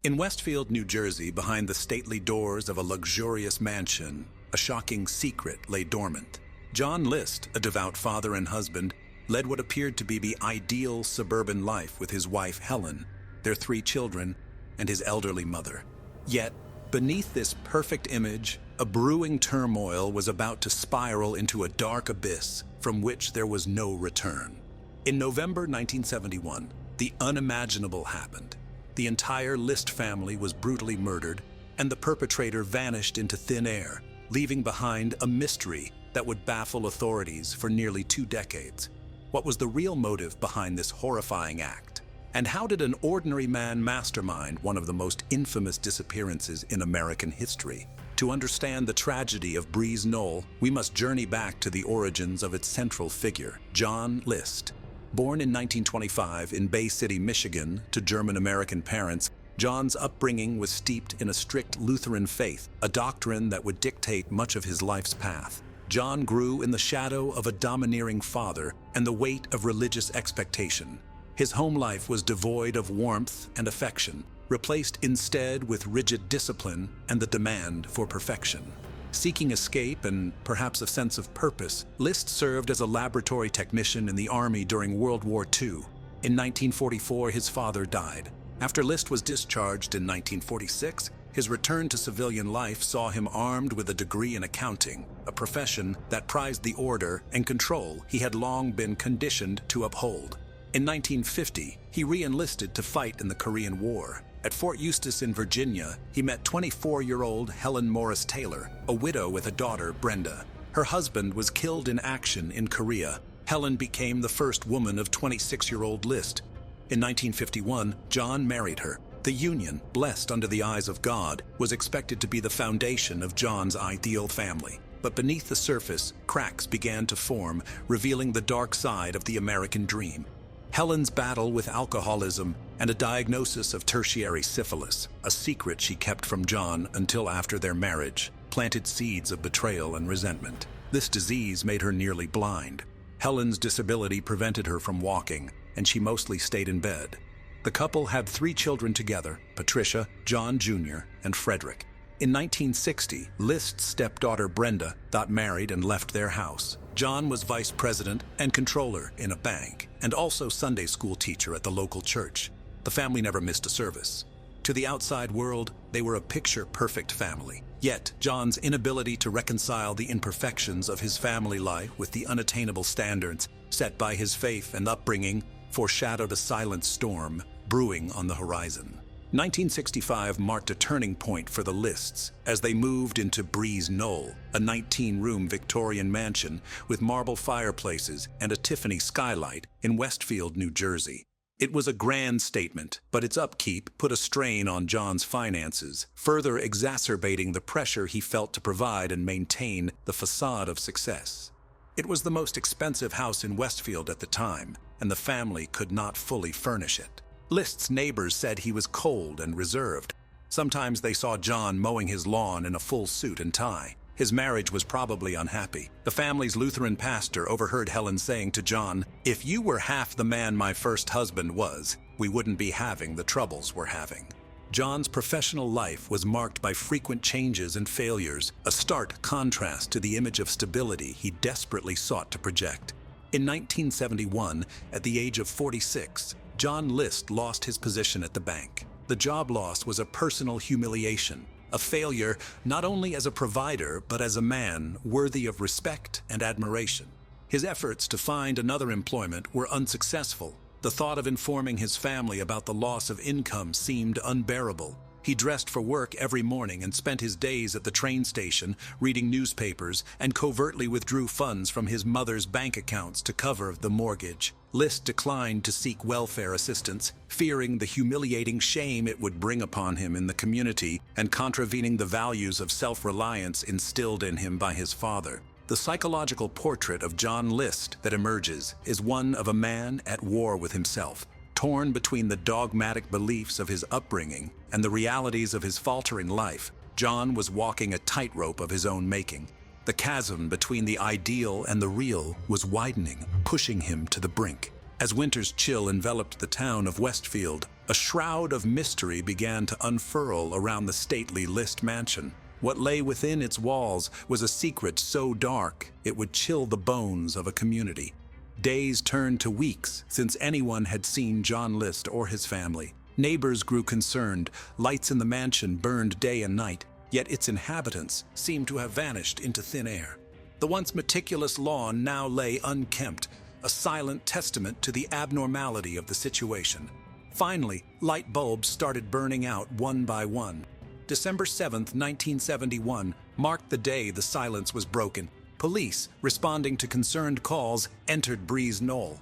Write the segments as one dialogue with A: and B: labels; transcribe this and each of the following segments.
A: In Westfield, New Jersey, behind the stately doors of a luxurious mansion, a shocking secret lay dormant. John List, a devout father and husband, led what appeared to be the ideal suburban life with his wife Helen, their 3 children, and his elderly mother. Yet, beneath this perfect image, a brewing turmoil was about to spiral into a dark abyss from which there was no return. In November 1971, the unimaginable happened. The entire List family was brutally murdered, and the perpetrator vanished into thin air, leaving behind a mystery that would baffle authorities for nearly 2 decades. What was the real motive behind this horrifying act? And how did an ordinary man mastermind one of the most infamous disappearances in American history? To understand the tragedy of Breeze Knoll, we must journey back to the origins of its central figure, John List. Born in 1925 in Bay City, Michigan, to German-American parents, John's upbringing was steeped in a strict Lutheran faith, a doctrine that would dictate much of his life's path. John grew in the shadow of a domineering father and the weight of religious expectation. His home life was devoid of warmth and affection, replaced instead with rigid discipline and the demand for perfection. Seeking escape and perhaps a sense of purpose, List served as a laboratory technician in the Army during World War II. In 1944, his father died. After List was discharged in 1946, his return to civilian life saw him armed with a degree in accounting, a profession that prized the order and control he had long been conditioned to uphold. In 1950, he re-enlisted to fight in the Korean War. At Fort Eustis in Virginia, he met 24-year-old Helen Morris Taylor, a widow with a daughter, Brenda. Her husband was killed in action in Korea. Helen became the first woman of 26-year-old List. In 1951, John married her. The union, blessed under the eyes of God, was expected to be the foundation of John's ideal family. But beneath the surface, cracks began to form, revealing the dark side of the American dream. Helen's battle with alcoholism and a diagnosis of tertiary syphilis, a secret she kept from John until after their marriage, planted seeds of betrayal and resentment. This disease made her nearly blind. Helen's disability prevented her from walking, and she mostly stayed in bed. The couple had 3 children together, Patricia, John Jr., and Frederick. In 1960, List's stepdaughter Brenda got married and left their house. John was vice president and controller in a bank, and also Sunday school teacher at the local church. The family never missed a service. To the outside world, they were a picture-perfect family. Yet, John's inability to reconcile the imperfections of his family life with the unattainable standards set by his faith and upbringing foreshadowed a silent storm brewing on the horizon. 1965 marked a turning point for the Lists as they moved into Breeze Knoll, a 19-room Victorian mansion with marble fireplaces and a Tiffany skylight in Westfield, New Jersey. It was a grand statement, but its upkeep put a strain on John's finances, further exacerbating the pressure he felt to provide and maintain the facade of success. It was the most expensive house in Westfield at the time, and the family could not fully furnish it. List's neighbors said he was cold and reserved. Sometimes they saw John mowing his lawn in a full suit and tie. His marriage was probably unhappy. The family's Lutheran pastor overheard Helen saying to John, "If you were half the man my first husband was, we wouldn't be having the troubles we're having." John's professional life was marked by frequent changes and failures, a stark contrast to the image of stability he desperately sought to project. In 1971, at the age of 46, John List lost his position at the bank. The job loss was a personal humiliation, a failure not only as a provider but as a man worthy of respect and admiration. His efforts to find another employment were unsuccessful. The thought of informing his family about the loss of income seemed unbearable. He dressed for work every morning and spent his days at the train station reading newspapers and covertly withdrew funds from his mother's bank accounts to cover the mortgage. List declined to seek welfare assistance, fearing the humiliating shame it would bring upon him in the community and contravening the values of self-reliance instilled in him by his father. The psychological portrait of John List that emerges is one of a man at war with himself, torn between the dogmatic beliefs of his upbringing and the realities of his faltering life. John was walking a tightrope of his own making. The chasm between the ideal and the real was widening, pushing him to the brink. As winter's chill enveloped the town of Westfield, a shroud of mystery began to unfurl around the stately List mansion. What lay within its walls was a secret so dark it would chill the bones of a community. Days turned to weeks since anyone had seen John List or his family. Neighbors grew concerned, lights in the mansion burned day and night, yet its inhabitants seemed to have vanished into thin air. The once meticulous lawn now lay unkempt, a silent testament to the abnormality of the situation. Finally, light bulbs started burning out one by one. December 7th, 1971, marked the day the silence was broken. Police, responding to concerned calls, entered Breeze Knoll.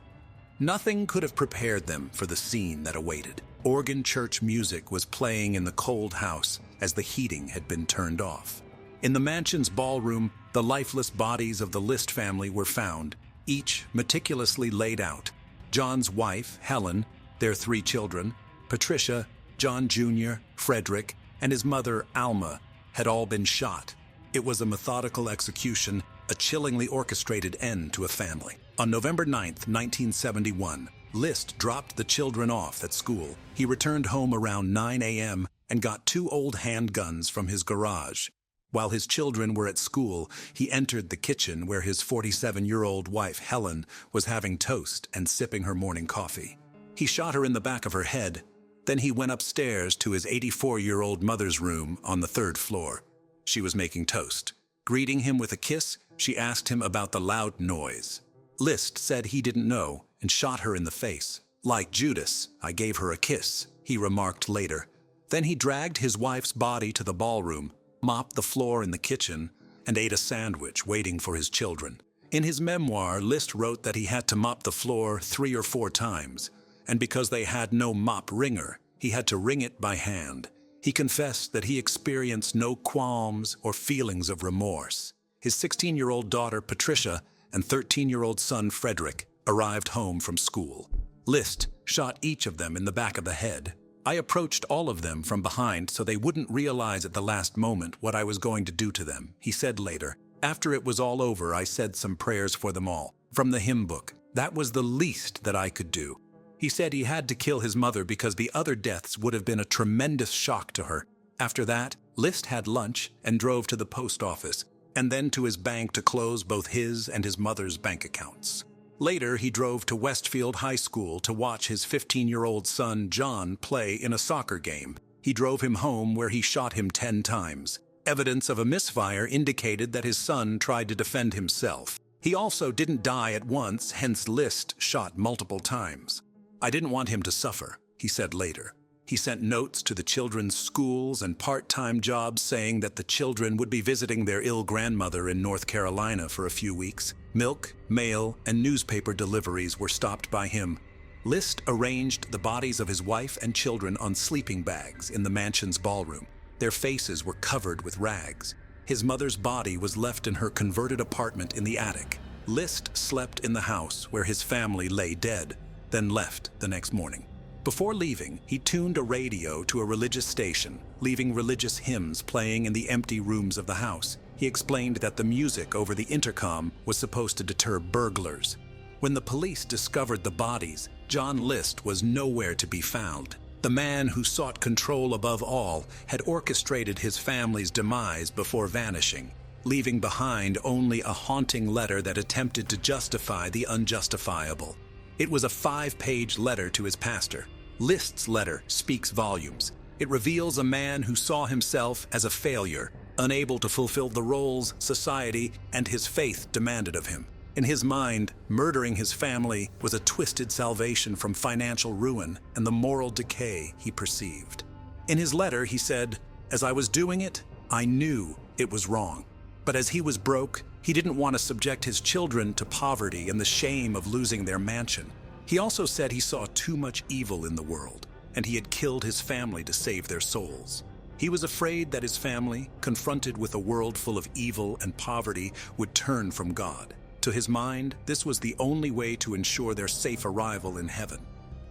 A: Nothing could have prepared them for the scene that awaited. Organ church music was playing in the cold house as the heating had been turned off. In the mansion's ballroom, the lifeless bodies of the List family were found, each meticulously laid out. John's wife, Helen, their 3 children, Patricia, John Jr., Frederick, and his mother, Alma, had all been shot. It was a methodical execution, a chillingly orchestrated end to a family. On November 9th, 1971, List dropped the children off at school. He returned home around 9 a.m. and got 2 old handguns from his garage. While his children were at school, he entered the kitchen where his 47-year-old wife, Helen, was having toast and sipping her morning coffee. He shot her in the back of her head. Then he went upstairs to his 84-year-old mother's room on the 3rd floor. She was making toast. Greeting him with a kiss, she asked him about the loud noise. List said he didn't know and shot her in the face. "Like Judas, I gave her a kiss," he remarked later. Then he dragged his wife's body to the ballroom, mopped the floor in the kitchen, and ate a sandwich waiting for his children. In his memoir, List wrote that he had to mop the floor 3 or 4 times, and because they had no mop wringer, he had to wring it by hand. He confessed that he experienced no qualms or feelings of remorse. His 16-year-old daughter, Patricia, and 13-year-old son, Frederick, arrived home from school. List shot each of them in the back of the head. "I approached all of them from behind so they wouldn't realize at the last moment what I was going to do to them," he said later. "After it was all over, I said some prayers for them all, from the hymn book. That was the least that I could do." He said he had to kill his mother because the other deaths would have been a tremendous shock to her. After that, List had lunch and drove to the post office, and then to his bank to close both his and his mother's bank accounts. Later, he drove to Westfield High School to watch his 15-year-old son, John, play in a soccer game. He drove him home where he shot him 10 times. Evidence of a misfire indicated that his son tried to defend himself. He also didn't die at once, hence List shot multiple times. "I didn't want him to suffer," he said later. He sent notes to the children's schools and part-time jobs saying that the children would be visiting their ill grandmother in North Carolina for a few weeks. Milk, mail, and newspaper deliveries were stopped by him. List arranged the bodies of his wife and children on sleeping bags in the mansion's ballroom. Their faces were covered with rags. His mother's body was left in her converted apartment in the attic. List slept in the house where his family lay dead, then left the next morning. Before leaving, he tuned a radio to a religious station, leaving religious hymns playing in the empty rooms of the house. He explained that the music over the intercom was supposed to deter burglars. When the police discovered the bodies, John List was nowhere to be found. The man who sought control above all had orchestrated his family's demise before vanishing, leaving behind only a haunting letter that attempted to justify the unjustifiable. It was a 5-page letter to his pastor. List's letter speaks volumes. It reveals a man who saw himself as a failure, unable to fulfill the roles society and his faith demanded of him. In his mind, murdering his family was a twisted salvation from financial ruin and the moral decay he perceived. In his letter, he said, "As I was doing it, I knew it was wrong. But as he was broke, he didn't want to subject his children to poverty and the shame of losing their mansion. He also said he saw too much evil in the world, and he had killed his family to save their souls. He was afraid that his family, confronted with a world full of evil and poverty, would turn from God. To his mind, this was the only way to ensure their safe arrival in heaven.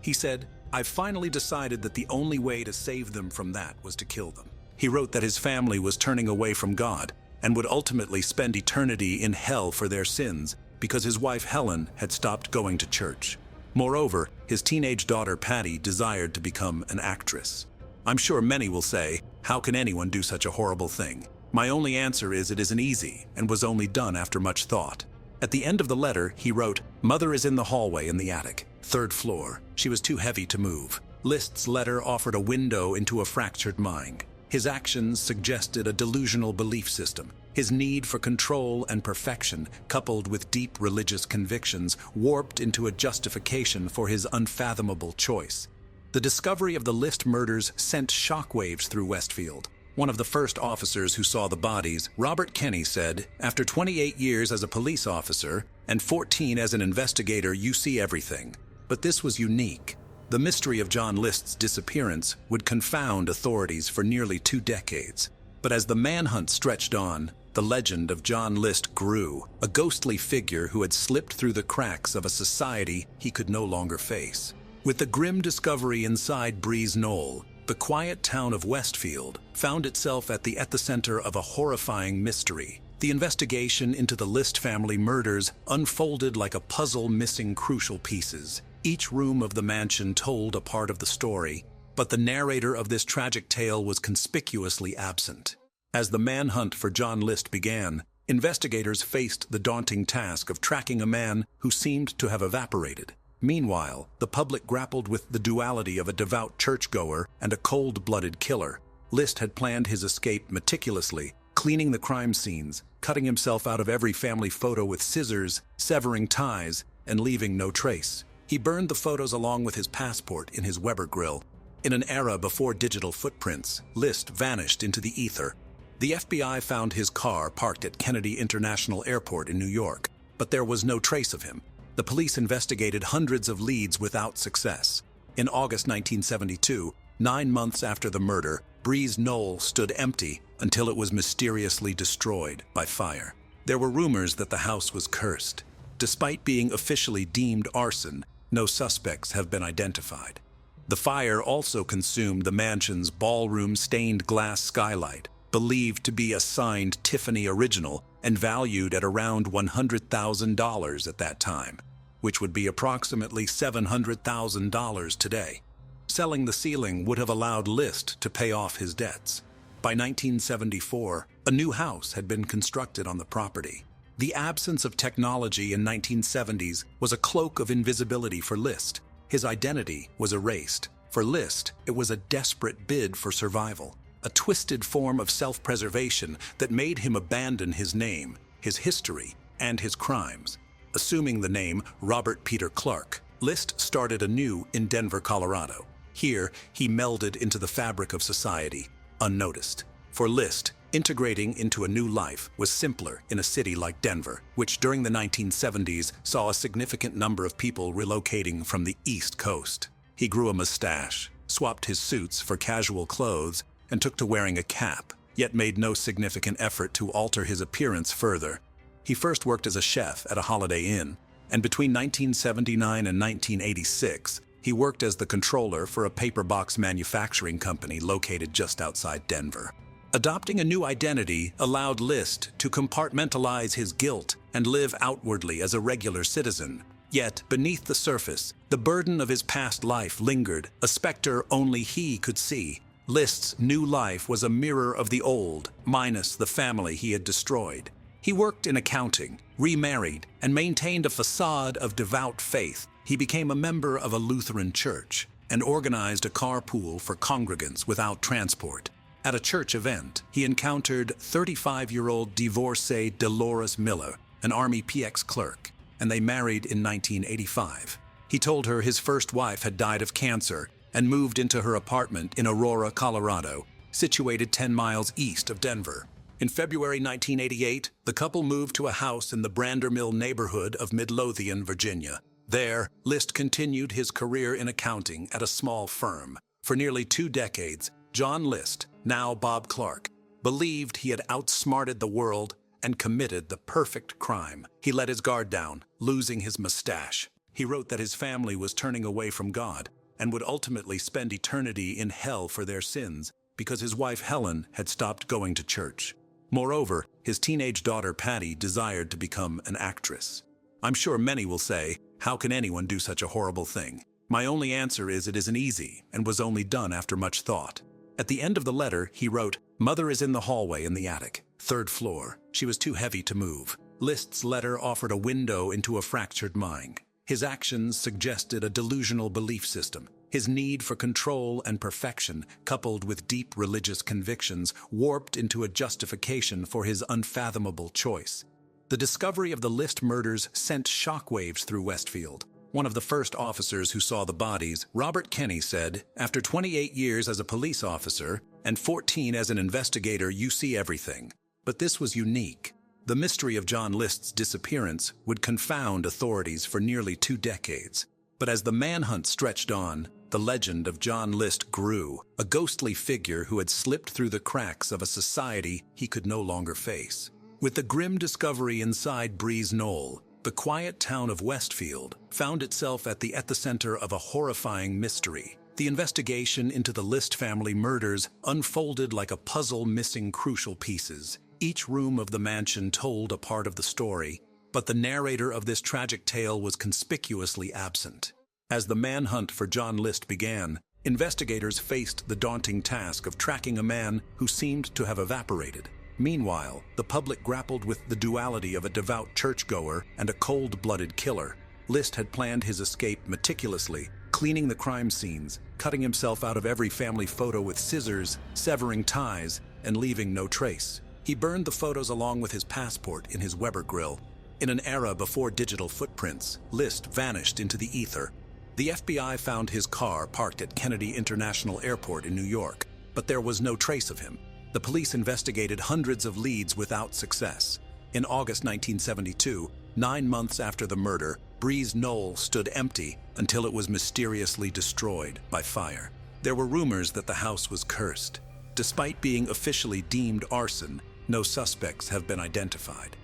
A: He said, "I've finally decided that the only way to save them from that was to kill them." He wrote that his family was turning away from God and would ultimately spend eternity in hell for their sins because his wife Helen had stopped going to church. Moreover, his teenage daughter Patty desired to become an actress. I'm sure many will say, how can anyone do such a horrible thing? My only answer is it isn't easy and was only done after much thought. At the end of the letter, he wrote, "Mother is in the hallway in the attic, 3rd floor. She was too heavy to move." List's letter offered a window into a fractured mind. His actions suggested a delusional belief system. His need for control and perfection, coupled with deep religious convictions, warped into a justification for his unfathomable choice. The discovery of the List murders sent shockwaves through Westfield. One of the first officers who saw the bodies, Robert Kenny, said, "After 28 years as a police officer and 14 as an investigator, you see everything." But this was unique. The mystery of John List's disappearance would confound authorities for nearly 2 decades. But as the manhunt stretched on, the legend of John List grew, a ghostly figure who had slipped through the cracks of a society he could no longer face. With the grim discovery inside Breeze Knoll, the quiet town of Westfield found itself at the epicenter of a horrifying mystery. The investigation into the List family murders unfolded like a puzzle missing crucial pieces. Each room of the mansion told a part of the story, but the narrator of this tragic tale was conspicuously absent. As the manhunt for John List began, investigators faced the daunting task of tracking a man who seemed to have evaporated. Meanwhile, the public grappled with the duality of a devout churchgoer and a cold-blooded killer. List had planned his escape meticulously, cleaning the crime scenes, cutting himself out of every family photo with scissors, severing ties, and leaving no trace. He burned the photos along with his passport in his Weber grill. In an era before digital footprints, List vanished into the ether. The FBI found his car parked at Kennedy International Airport in New York, but there was no trace of him. The police investigated hundreds of leads without success. In August 1972, 9 months after the murder, Breeze Knoll stood empty until it was mysteriously destroyed by fire. There were rumors that the house was cursed. Despite being officially deemed arson, no suspects have been identified. The fire also consumed the mansion's ballroom stained glass skylight, believed to be a signed Tiffany original and valued at around $100,000 at that time, which would be approximately $700,000 today. Selling the ceiling would have allowed List to pay off his debts. By 1974, a new house had been constructed on the property. The absence of technology in 1970s was a cloak of invisibility for List. His identity was erased. For List, it was a desperate bid for survival, a twisted form of self-preservation that made him abandon his name, his history, and his crimes. Assuming the name Robert Peter Clark, List started anew in Denver, Colorado. Here, he melded into the fabric of society, unnoticed. For List, integrating into a new life was simpler in a city like Denver, which during the 1970s saw a significant number of people relocating from the East Coast. He grew a mustache, swapped his suits for casual clothes, and took to wearing a cap, yet made no significant effort to alter his appearance further. He first worked as a chef at a Holiday Inn, and between 1979 and 1986, he worked as the controller for a paper box manufacturing company located just outside Denver. Adopting a new identity allowed List to compartmentalize his guilt and live outwardly as a regular citizen. Yet, beneath the surface, the burden of his past life lingered, a specter only he could see. List's new life was a mirror of the old, minus the family he had destroyed. He worked in accounting, remarried, and maintained a facade of devout faith. He became a member of a Lutheran church and organized a carpool for congregants without transport. At a church event, he encountered 35-year-old divorcee Dolores Miller, an Army PX clerk, and they married in 1985. He told her his first wife had died of cancer and moved into her apartment in Aurora, Colorado, situated 10 miles east of Denver. In February 1988, the couple moved to a house in the Brander Mill neighborhood of Midlothian, Virginia. There, List continued his career in accounting at a small firm. For nearly 2 decades, John List, now Bob Clark, believed he had outsmarted the world and committed the perfect crime. He let his guard down, losing his mustache. He wrote that his family was turning away from God and would ultimately spend eternity in hell for their sins because his wife Helen had stopped going to church. Moreover, his teenage daughter Patty desired to become an actress. I'm sure many will say, How can anyone do such a horrible thing? My only answer is it isn't easy and was only done after much thought. At the end of the letter, he wrote, "Mother is in the hallway in the attic, 3rd floor. She was too heavy to move." List's letter offered a window into a fractured mind. His actions suggested a delusional belief system. His need for control and perfection, coupled with deep religious convictions, warped into a justification for his unfathomable choice. The discovery of the List murders sent shockwaves through Westfield. One of the first officers who saw the bodies, Robert Kenny, said, "After 28 years as a police officer and 14 as an investigator, you see everything." But this was unique. The mystery of John List's disappearance would confound authorities for nearly 2 decades. But as the manhunt stretched on, the legend of John List grew, a ghostly figure who had slipped through the cracks of a society he could no longer face. With the grim discovery inside Breeze Knoll, the quiet town of Westfield found itself at the epicenter of a horrifying mystery. The investigation into the List family murders unfolded like a puzzle missing crucial pieces. Each room of the mansion told a part of the story, but the narrator of this tragic tale was conspicuously absent. As the manhunt for John List began, investigators faced the daunting task of tracking a man who seemed to have evaporated. Meanwhile, the public grappled with the duality of a devout churchgoer and a cold-blooded killer. List had planned his escape meticulously, cleaning the crime scenes, cutting himself out of every family photo with scissors, severing ties, and leaving no trace. He burned the photos along with his passport in his Weber grill. In an era before digital footprints, List vanished into the ether. The FBI found his car parked at Kennedy International Airport in New York, but there was no trace of him. The police investigated hundreds of leads without success. In August 1972, 9 months after the murder, Breeze Knoll stood empty until it was mysteriously destroyed by fire. There were rumors that the house was cursed. Despite being officially deemed arson, no suspects have been identified.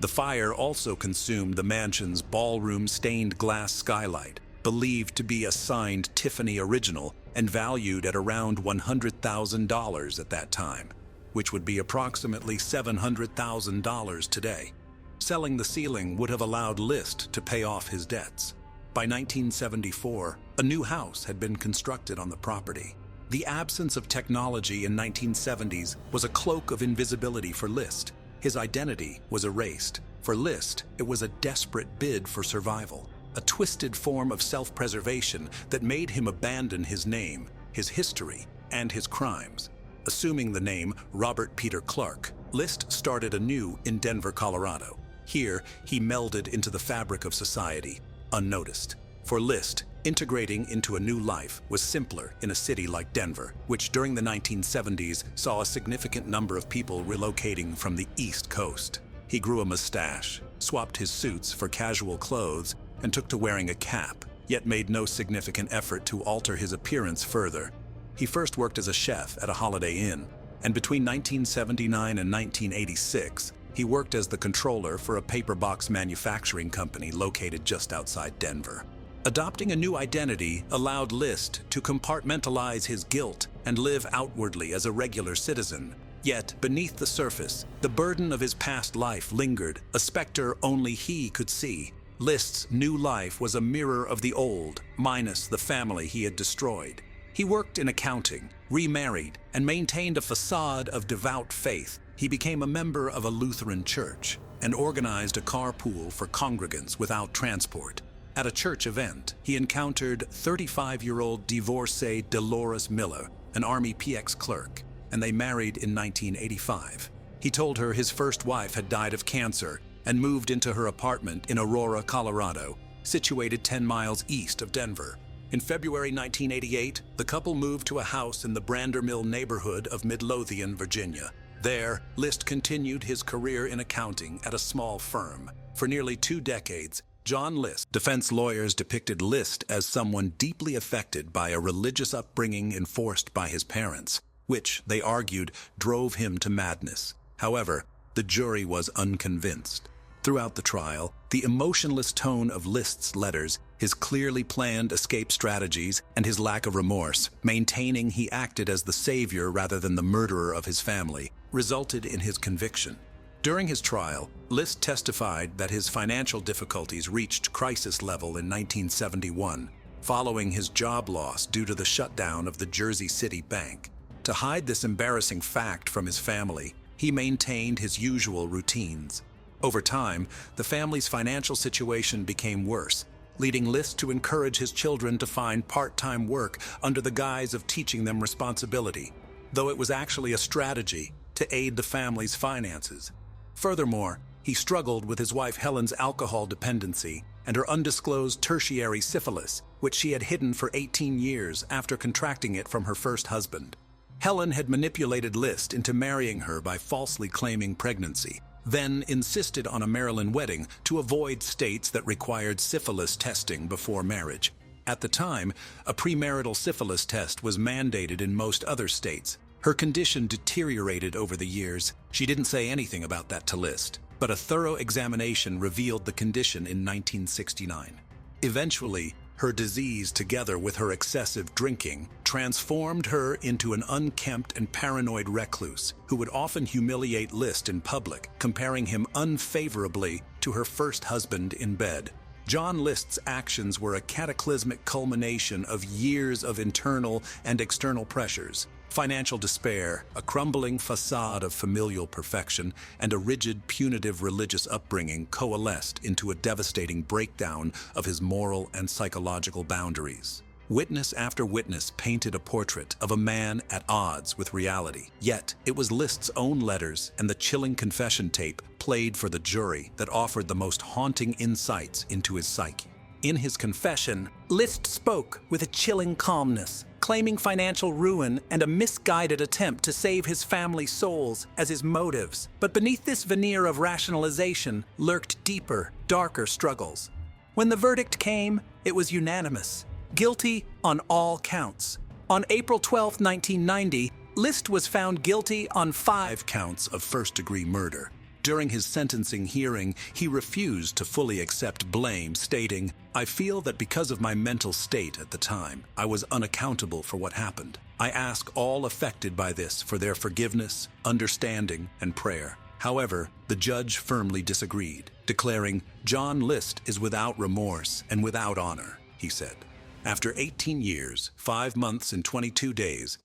A: The fire also consumed the mansion's ballroom stained glass skylight, believed to be a signed Tiffany original and valued at around $100,000 at that time, which would be approximately $700,000 today. Selling the ceiling would have allowed List to pay off his debts. By 1974, a new house had been constructed on the property. The absence of technology in 1970s was a cloak of invisibility for List. His identity was erased. For List, it was a desperate bid for survival, a twisted form of self-preservation that made him abandon his name, his history, and his crimes. Assuming the name Robert Peter Clark, List started anew in Denver, Colorado. Here, he melded into the fabric of society, unnoticed. For List, integrating into a new life was simpler in a city like Denver, which during the 1970s saw a significant number of people relocating from the East Coast. He grew a mustache, swapped his suits for casual clothes, and took to wearing a cap, yet made no significant effort to alter his appearance further. He first worked as a chef at a Holiday Inn, and between 1979 and 1986, he worked as the controller for a paper box manufacturing company located just outside Denver. Adopting a new identity allowed List to compartmentalize his guilt and live outwardly as a regular citizen. Yet, beneath the surface, the burden of his past life lingered, a specter only he could see. List's new life was a mirror of the old, minus the family he had destroyed. He worked in accounting, remarried, and maintained a facade of devout faith. He became a member of a Lutheran church and organized a carpool for congregants without transport. At a church event, he encountered 35-year-old divorcee Dolores Miller, an Army PX clerk, and they married in 1985. He told her his first wife had died of cancer and moved into her apartment in Aurora, Colorado, situated 10 miles east of Denver. In February 1988, the couple moved to a house in the Brander Mill neighborhood of Midlothian, Virginia. There, List continued his career in accounting at a small firm. For nearly 2 decades, John List, defense lawyers depicted List as someone deeply affected by a religious upbringing enforced by his parents, which, they argued, drove him to madness. However, the jury was unconvinced. Throughout the trial, the emotionless tone of List's letters, his clearly planned escape strategies, and his lack of remorse, maintaining he acted as the savior rather than the murderer of his family, resulted in his conviction. During his trial, List testified that his financial difficulties reached crisis level in 1971, following his job loss due to the shutdown of the Jersey City Bank. To hide this embarrassing fact from his family, he maintained his usual routines. Over time, the family's financial situation became worse, leading List to encourage his children to find part-time work under the guise of teaching them responsibility, though it was actually a strategy to aid the family's finances. Furthermore, he struggled with his wife Helen's alcohol dependency and her undisclosed tertiary syphilis, which she had hidden for 18 years after contracting it from her first husband. Helen had manipulated List into marrying her by falsely claiming pregnancy, then insisted on a Maryland wedding to avoid states that required syphilis testing before marriage. At the time, a premarital syphilis test was mandated in most other states. Her condition deteriorated over the years. She didn't say anything about that to List, but a thorough examination revealed the condition in 1969. Eventually, her disease, together with her excessive drinking, transformed her into an unkempt and paranoid recluse who would often humiliate List in public, comparing him unfavorably to her first husband in bed. John List's actions were a cataclysmic culmination of years of internal and external pressures. Financial despair, a crumbling facade of familial perfection, and a rigid, punitive religious upbringing coalesced into a devastating breakdown of his moral and psychological boundaries. Witness after witness painted a portrait of a man at odds with reality. Yet, it was List's own letters and the chilling confession tape played for the jury that offered the most haunting insights into his psyche. In his confession, List spoke with a chilling calmness, claiming financial ruin and a misguided attempt to save his family's souls as his motives. But beneath this veneer of rationalization lurked deeper, darker struggles. When the verdict came, it was unanimous. Guilty on all counts. On April 12, 1990, List was found guilty on 5 counts of first-degree murder. During his sentencing hearing, he refused to fully accept blame, stating, "I feel that because of my mental state at the time, I was unaccountable for what happened. I ask all affected by this for their forgiveness, understanding, and prayer." However, the judge firmly disagreed, declaring, "John List is without remorse and without honor," he said. After 18 years, 5 months and 22 days,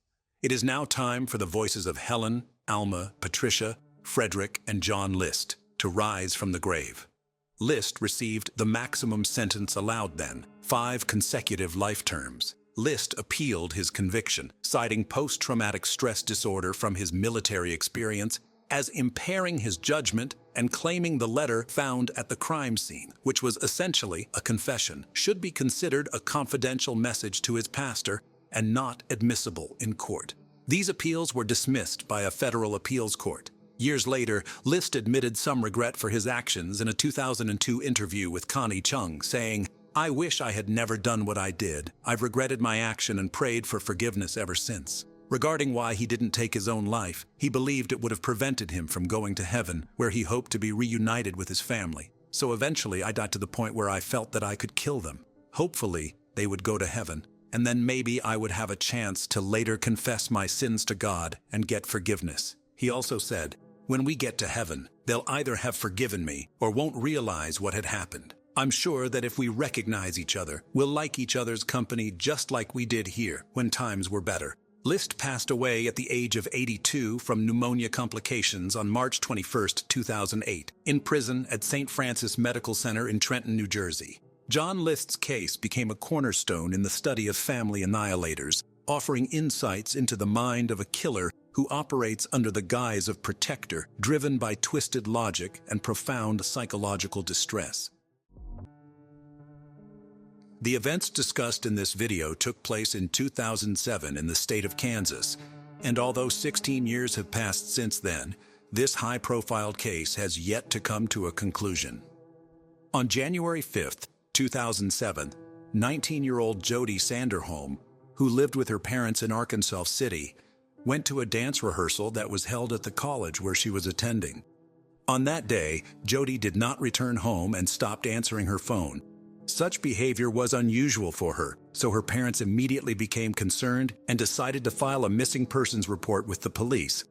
A: it is now time for the voices of Helen, Alma, Patricia, Frederick, and John List to rise from the grave. List received the maximum sentence allowed then, 5 consecutive life terms. List appealed his conviction, citing post-traumatic stress disorder from his military experience as impairing his judgment and claiming the letter found at the crime scene, which was essentially a confession, should be considered a confidential message to his pastor and not admissible in court. These appeals were dismissed by a federal appeals court. Years later, List admitted some regret for his actions in a 2002 interview with Connie Chung, saying, "I wish I had never done what I did. I've regretted my action and prayed for forgiveness ever since." Regarding why he didn't take his own life, he believed it would have prevented him from going to heaven, where he hoped to be reunited with his family. "So eventually I got to the point where I felt that I could kill them. Hopefully, they would go to heaven, and then maybe I would have a chance to later confess my sins to God and get forgiveness." He also said, "When we get to heaven, they'll either have forgiven me or won't realize what had happened. I'm sure that if we recognize each other, we'll like each other's company just like we did here when times were better." List passed away at the age of 82 from pneumonia complications on March 21, 2008, in prison at St. Francis Medical Center in Trenton, New Jersey. John List's case became a cornerstone in the study of family annihilators, offering insights into the mind of a killer who operates under the guise of protector, driven by twisted logic and profound psychological distress. The events discussed in this video took place in 2007 in the state of Kansas, and although 16 years have passed since then, this high-profile case has yet to come to a conclusion. On January 5, 2007, 19-year-old Jody Sanderholm, who lived with her parents in Arkansas City, went to a dance rehearsal that was held at the college where she was attending. On that day, Jody did not return home and stopped answering her phone. Such behavior was unusual for her, so her parents immediately became concerned and decided to file a missing persons report with the police.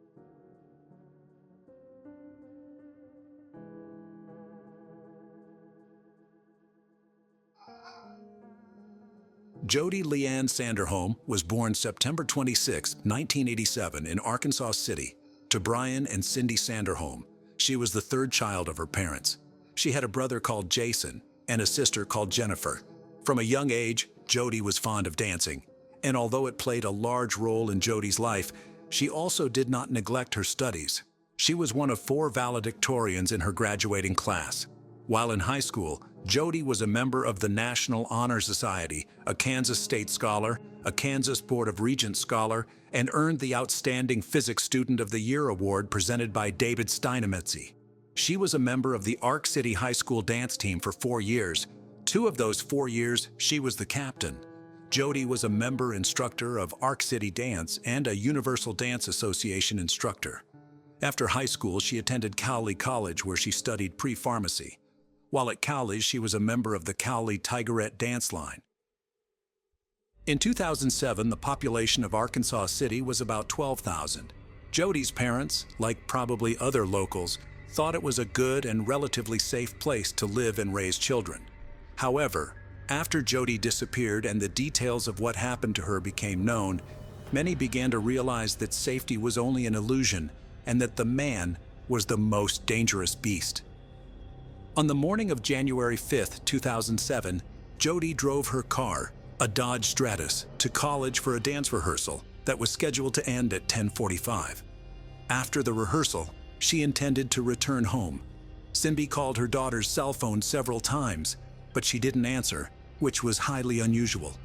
A: Jody Leanne Sanderholm was born September 26, 1987 in Arkansas City to Brian and Cindy Sanderholm. She was the third child of her parents. She had a brother called Jason and a sister called Jennifer. From a young age, Jody was fond of dancing, and although it played a large role in Jody's life, she also did not neglect her studies. She was one of 4 valedictorians in her graduating class. While in high school, Jody was a member of the National Honor Society, a Kansas State Scholar, a Kansas Board of Regents Scholar, and earned the Outstanding Physics Student of the Year award presented by David Steinemetzy. She was a member of the Ark City High School dance team for 4 years. 2 of those 4 years, she was the captain. Jody was a member instructor of Ark City Dance and a Universal Dance Association instructor. After high school, she attended Cowley College, where she studied pre-pharmacy. While at Cowley, she was a member of the Cowley Tigerette Dance Line. In 2007, the population of Arkansas City was about 12,000. Jody's parents, like probably other locals, thought it was a good and relatively safe place to live and raise children. However, after Jody disappeared and the details of what happened to her became known, many began to realize that safety was only an illusion and that the man was the most dangerous beast. On the morning of January 5, 2007, Jody drove her car, a Dodge Stratus, to college for a dance rehearsal that was scheduled to end at 10:45. After the rehearsal, she intended to return home. Cindy called her daughter's cell phone several times, but she didn't answer, which was highly unusual.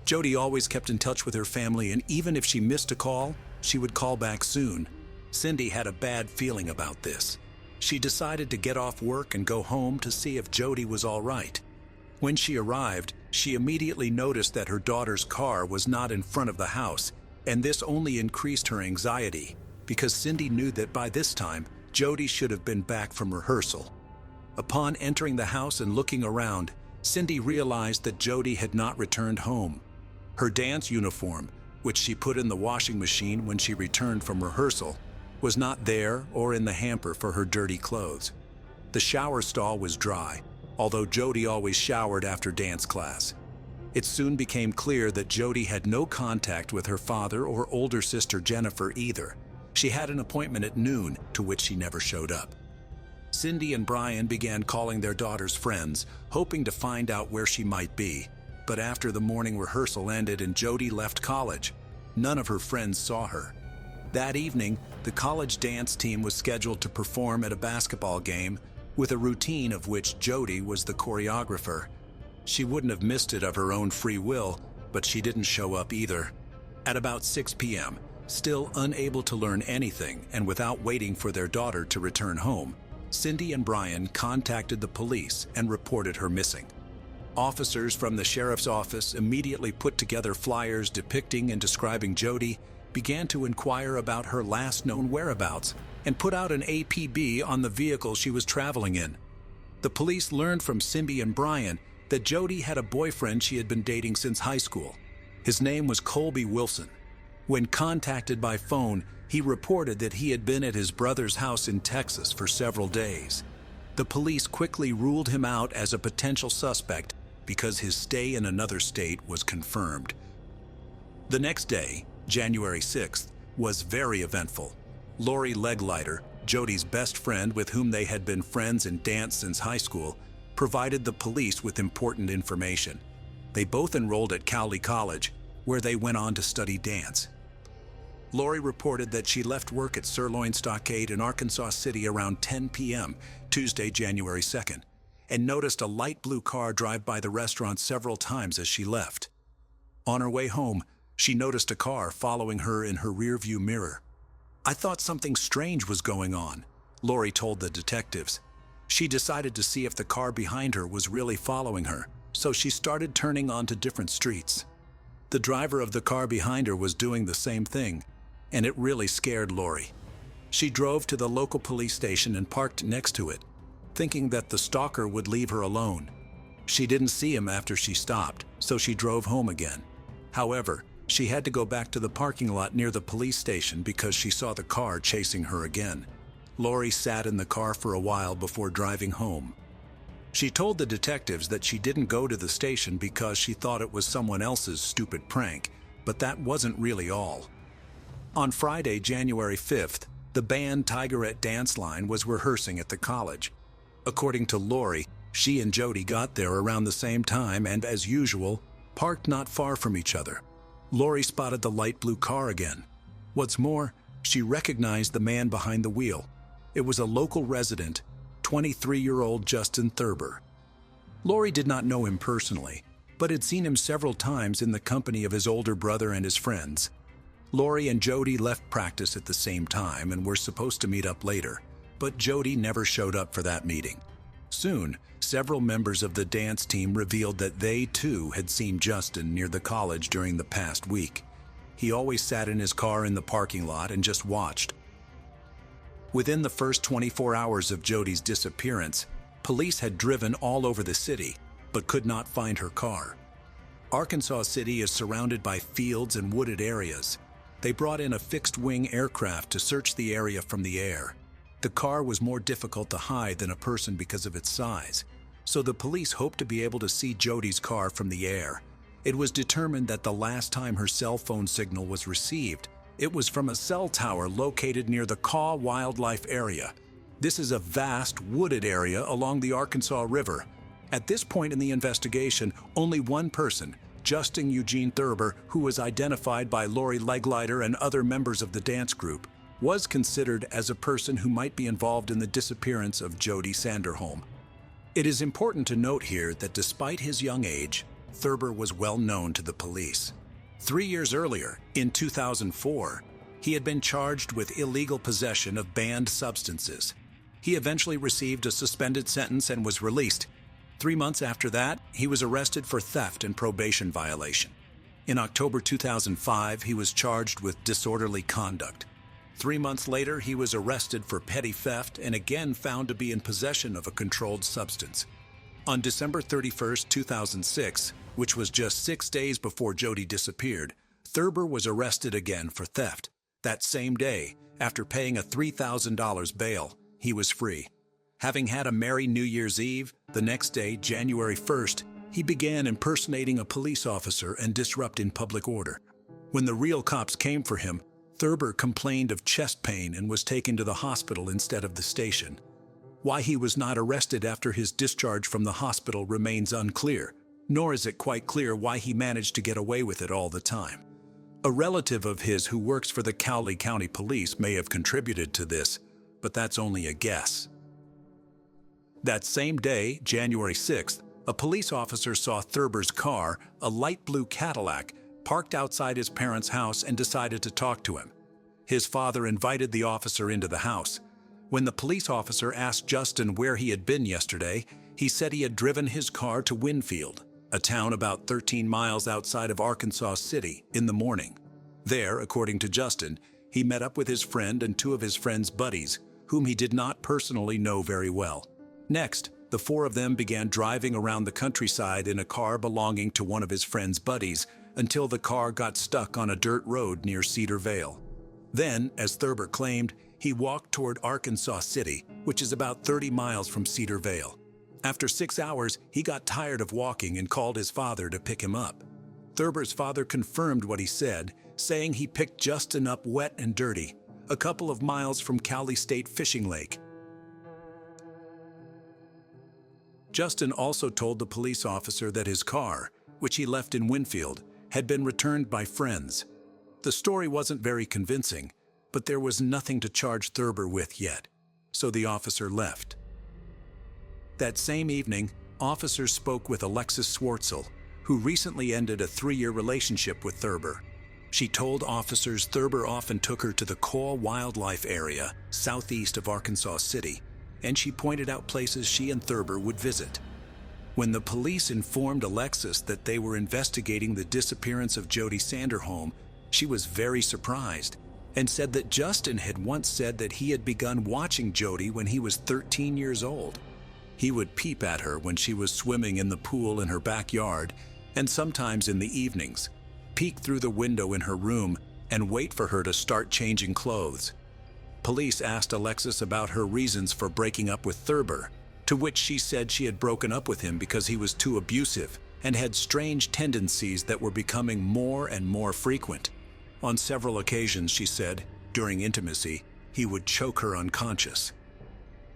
A: Jody always kept in touch with her family, and even if she missed a call, she would call back soon. Cindy had a bad feeling about this. She decided to get off work and go home to see if Jody was all right. When she arrived, she immediately noticed that her daughter's car was not in front of the house, and this only increased her anxiety, because Cindy knew that by this time, Jody should have been back from rehearsal. Upon entering the house and looking around, Cindy realized that Jody had not returned home. Her dance uniform, which she put in the washing machine when she returned from rehearsal, was not there or in the hamper for her dirty clothes. The shower stall was dry, although Jody always showered after dance class. It soon became clear that Jody had no contact with her father or older sister Jennifer either. She had an appointment at noon, to which she never showed up. Cindy and Brian began calling their daughter's friends, hoping to find out where she might be. But after the morning rehearsal ended and Jody left college, none of her friends saw her. That evening, the college dance team was scheduled to perform at a basketball game, with a routine of which Jody was the choreographer. She wouldn't have missed it of her own free will, but she didn't show up either. At about 6 p.m., still unable to learn anything and without waiting for their daughter to return home, Cindy and Brian contacted the police and reported her missing. Officers from the sheriff's office immediately put together flyers depicting and describing Jody, began to inquire about her last known whereabouts, and put out an APB on the vehicle she was traveling in. The police learned from Cindy and Brian that Jody had a boyfriend she had been dating since high school. His name was Colby Wilson. When contacted by phone, he reported that he had been at his brother's house in Texas for several days. The police quickly ruled him out as a potential suspect because his stay in another state was confirmed. The next day, January 6th, was very eventful. Lori Leglighter, Jody's best friend with whom they had been friends in dance since high school, provided the police with important information. They both enrolled at Cowley College, where they went on to study dance. Lori reported that she left work at Sirloin Stockade in Arkansas City around 10 p.m., Tuesday, January 2nd, and noticed a light blue car drive by the restaurant several times as she left. On her way home, she noticed a car following her in her rearview mirror. "I thought something strange was going on," Lori told the detectives. She decided to see if the car behind her was really following her, so she started turning onto different streets. The driver of the car behind her was doing the same thing, and it really scared Lori. She drove to the local police station and parked next to it, thinking that the stalker would leave her alone. She didn't see him after she stopped, so she drove home again. However, she had to go back to the parking lot near the police station because she saw the car chasing her again. Lori sat in the car for a while before driving home. She told the detectives that she didn't go to the station because she thought it was someone else's stupid prank, but that wasn't really all. On Friday, January 5th, the band Tigerette Dance Line was rehearsing at the college. According to Lori, she and Jody got there around the same time and, as usual, parked not far from each other. Lori spotted the light blue car again. What's more, she recognized the man behind the wheel. It was a local resident, 23-year-old Justin Thurber. Lori did not know him personally, but had seen him several times in the company of his older brother and his friends. Lori and Jody left practice at the same time and were supposed to meet up later, but Jody never showed up for that meeting. Soon, several members of the dance team revealed that they, too, had seen Justin near the college during the past week. He always sat in his car in the parking lot and just watched. Within the first 24 hours of Jody's disappearance, police had driven all over the city, but could not find her car. Arkansas City is surrounded by fields and wooded areas. They brought in a fixed-wing aircraft to search the area from the air. The car was more difficult to hide than a person because of its size, so the police hoped to be able to see Jody's car from the air. It was determined that the last time her cell phone signal was received, it was from a cell tower located near the Kaw Wildlife Area. This is a vast, wooded area along the Arkansas River. At this point in the investigation, only one person, Justin Eugene Thurber, who was identified by Lori Leglider and other members of the dance group, was considered as a person who might be involved in the disappearance of Jody Sanderholm. It is important to note here that despite his young age, Thurber was well known to the police. 3 years earlier, in 2004, he had been charged with illegal possession of banned substances. He eventually received a suspended sentence and was released. 3 months after that, he was arrested for theft and probation violation. In October 2005, he was charged with disorderly conduct. 3 months later, he was arrested for petty theft and again found to be in possession of a controlled substance. On December 31, 2006, which was just 6 days before Jody disappeared, Thurber was arrested again for theft. That same day, after paying a $3,000 bail, he was free. Having had a merry New Year's Eve, the next day, January 1st, he began impersonating a police officer and disrupting public order. When the real cops came for him, Thurber complained of chest pain and was taken to the hospital instead of the station. Why he was not arrested after his discharge from the hospital remains unclear, nor is it quite clear why he managed to get away with it all the time. A relative of his who works for the Cowley County Police may have contributed to this, but that's only a guess. That same day, January 6th, a police officer saw Thurber's car, a light blue Cadillac, parked outside his parents' house and decided to talk to him. His father invited the officer into the house. When the police officer asked Justin where he had been yesterday, he said he had driven his car to Winfield, a town about 13 miles outside of Arkansas City, in the morning. There, according to Justin, he met up with his friend and 2 of his friend's buddies, whom he did not personally know very well. Next, the 4 of them began driving around the countryside in a car belonging to one of his friend's buddies until the car got stuck on a dirt road near Cedar Vale. Then, as Thurber claimed, he walked toward Arkansas City, which is about 30 miles from Cedar Vale. After 6 hours, he got tired of walking and called his father to pick him up. Thurber's father confirmed what he said, saying he picked Justin up wet and dirty, a couple of miles from Cowley State Fishing Lake. Justin also told the police officer that his car, which he left in Winfield, had been returned by friends. The story wasn't very convincing, but there was nothing to charge Thurber with yet, so the officer left. That same evening, officers spoke with Alexis Swartzel, who recently ended a 3-year relationship with Thurber. She told officers Thurber often took her to the Kaw Wildlife Area, southeast of Arkansas City, and she pointed out places she and Thurber would visit. When the police informed Alexis that they were investigating the disappearance of Jody Sanderholm, she was very surprised and said that Justin had once said that he had begun watching Jody when he was 13 years old. He would peep at her when she was swimming in the pool in her backyard, and sometimes in the evenings, peek through the window in her room and wait for her to start changing clothes. Police asked Alexis about her reasons for breaking up with Thurber, to which she said she had broken up with him because he was too abusive and had strange tendencies that were becoming more and more frequent. On several occasions, she said, during intimacy, he would choke her unconscious.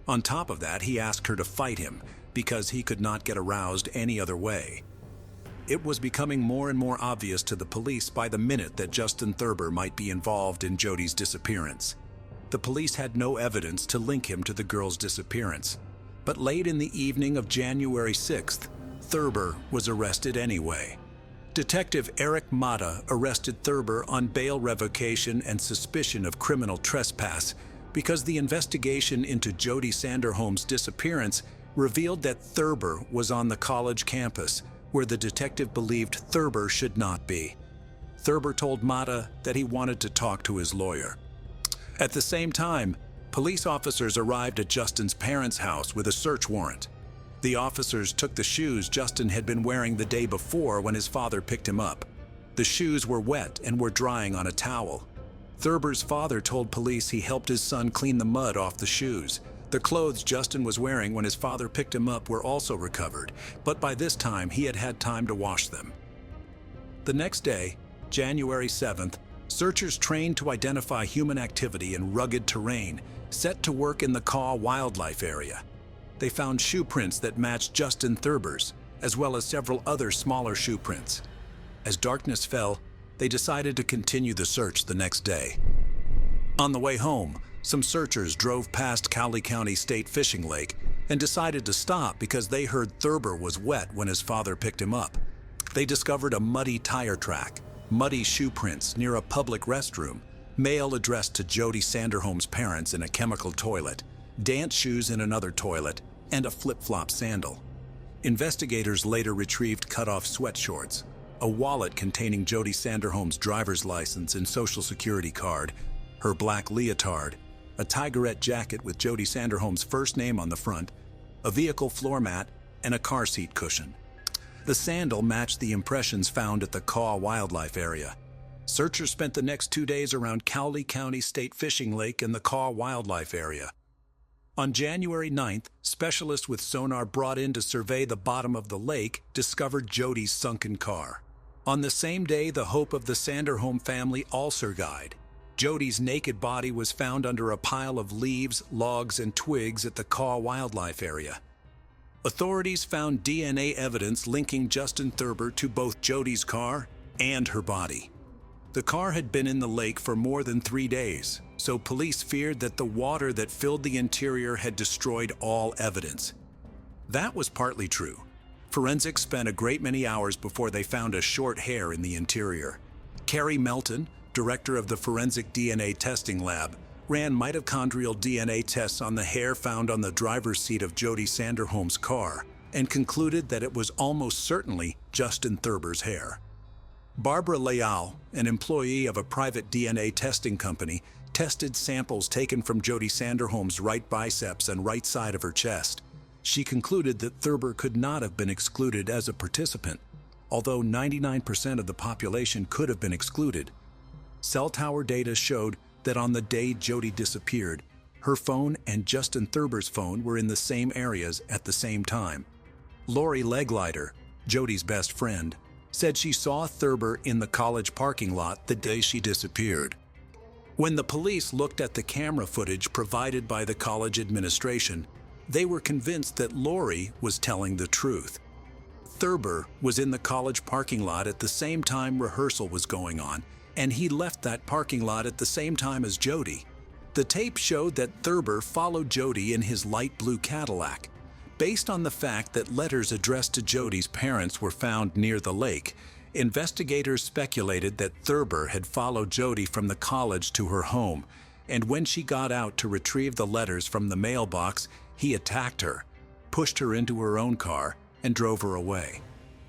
A: On top of that, he asked her to fight him because he could not get aroused any other way. It was becoming more and more obvious to the police by the minute that Justin Thurber might be involved in Jody's disappearance. The police had no evidence to link him to the girl's disappearance. But late in the evening of January 6th, Thurber was arrested anyway. Detective Eric Mata arrested Thurber on bail revocation and suspicion of criminal trespass because the investigation into Jody Sanderholm's disappearance revealed that Thurber was on the college campus, where the detective believed Thurber should not be. Thurber told Mata that he wanted to talk to his lawyer. At the same time, police officers arrived at Justin's parents' house with a search warrant. The officers took the shoes Justin had been wearing the day before when his father picked him up. The shoes were wet and were drying on a towel. Thurber's father told police he helped his son clean the mud off the shoes. The clothes Justin was wearing when his father picked him up were also recovered, but by this time he had had time to wash them. The next day, January 7th, searchers trained to identify human activity in rugged terrain set to work in the Kaw Wildlife Area. They found shoe prints that matched Justin Thurber's, as well as several other smaller shoe prints. As darkness fell, they decided to continue the search the next day. On the way home, some searchers drove past Cowley County State Fishing Lake and decided to stop because they heard Thurber was wet when his father picked him up. They discovered a muddy tire track, muddy shoe prints near a public restroom, mail addressed to Jody Sanderholm's parents in a chemical toilet, dance shoes in another toilet, and a flip-flop sandal. Investigators later retrieved cut-off sweatshorts, a wallet containing Jody Sanderholm's driver's license and social security card, her black leotard, a tigerette jacket with Jody Sanderholm's first name on the front, a vehicle floor mat, and a car seat cushion. The sandal matched the impressions found at the Kaw Wildlife Area. Searchers spent the next 2 days around Cowley County State Fishing Lake and the Kaw Wildlife Area. On January 9th, specialists with sonar brought in to survey the bottom of the lake discovered Jody's sunken car. On the same day, the hope of the Sanderholm family also died. Jody's naked body was found under a pile of leaves, logs, and twigs at the Kaw Wildlife Area. Authorities found DNA evidence linking Justin Thurber to both Jody's car and her body. The car had been in the lake for more than 3 days, so police feared that the water that filled the interior had destroyed all evidence. That was partly true. Forensics spent a great many hours before they found a short hair in the interior. Carrie Melton, director of the Forensic DNA Testing Lab, ran mitochondrial DNA tests on the hair found on the driver's seat of Jody Sanderholm's car and concluded that it was almost certainly Justin Thurber's hair. Barbara Leal, an employee of a private DNA testing company, tested samples taken from Jody Sanderholm's right biceps and right side of her chest. She concluded that Thurber could not have been excluded as a participant, although 99% of the population could have been excluded. Cell tower data showed that on the day Jody disappeared, her phone and Justin Thurber's phone were in the same areas at the same time. Lori Leglider, Jody's best friend, said she saw Thurber in the college parking lot the day she disappeared. When the police looked at the camera footage provided by the college administration, they were convinced that Lori was telling the truth. Thurber was in the college parking lot at the same time rehearsal was going on, and he left that parking lot at the same time as Jody. The tape showed that Thurber followed Jody in his light blue Cadillac. Based on the fact that letters addressed to Jody's parents were found near the lake, investigators speculated that Thurber had followed Jody from the college to her home, and when she got out to retrieve the letters from the mailbox, he attacked her, pushed her into her own car, and drove her away.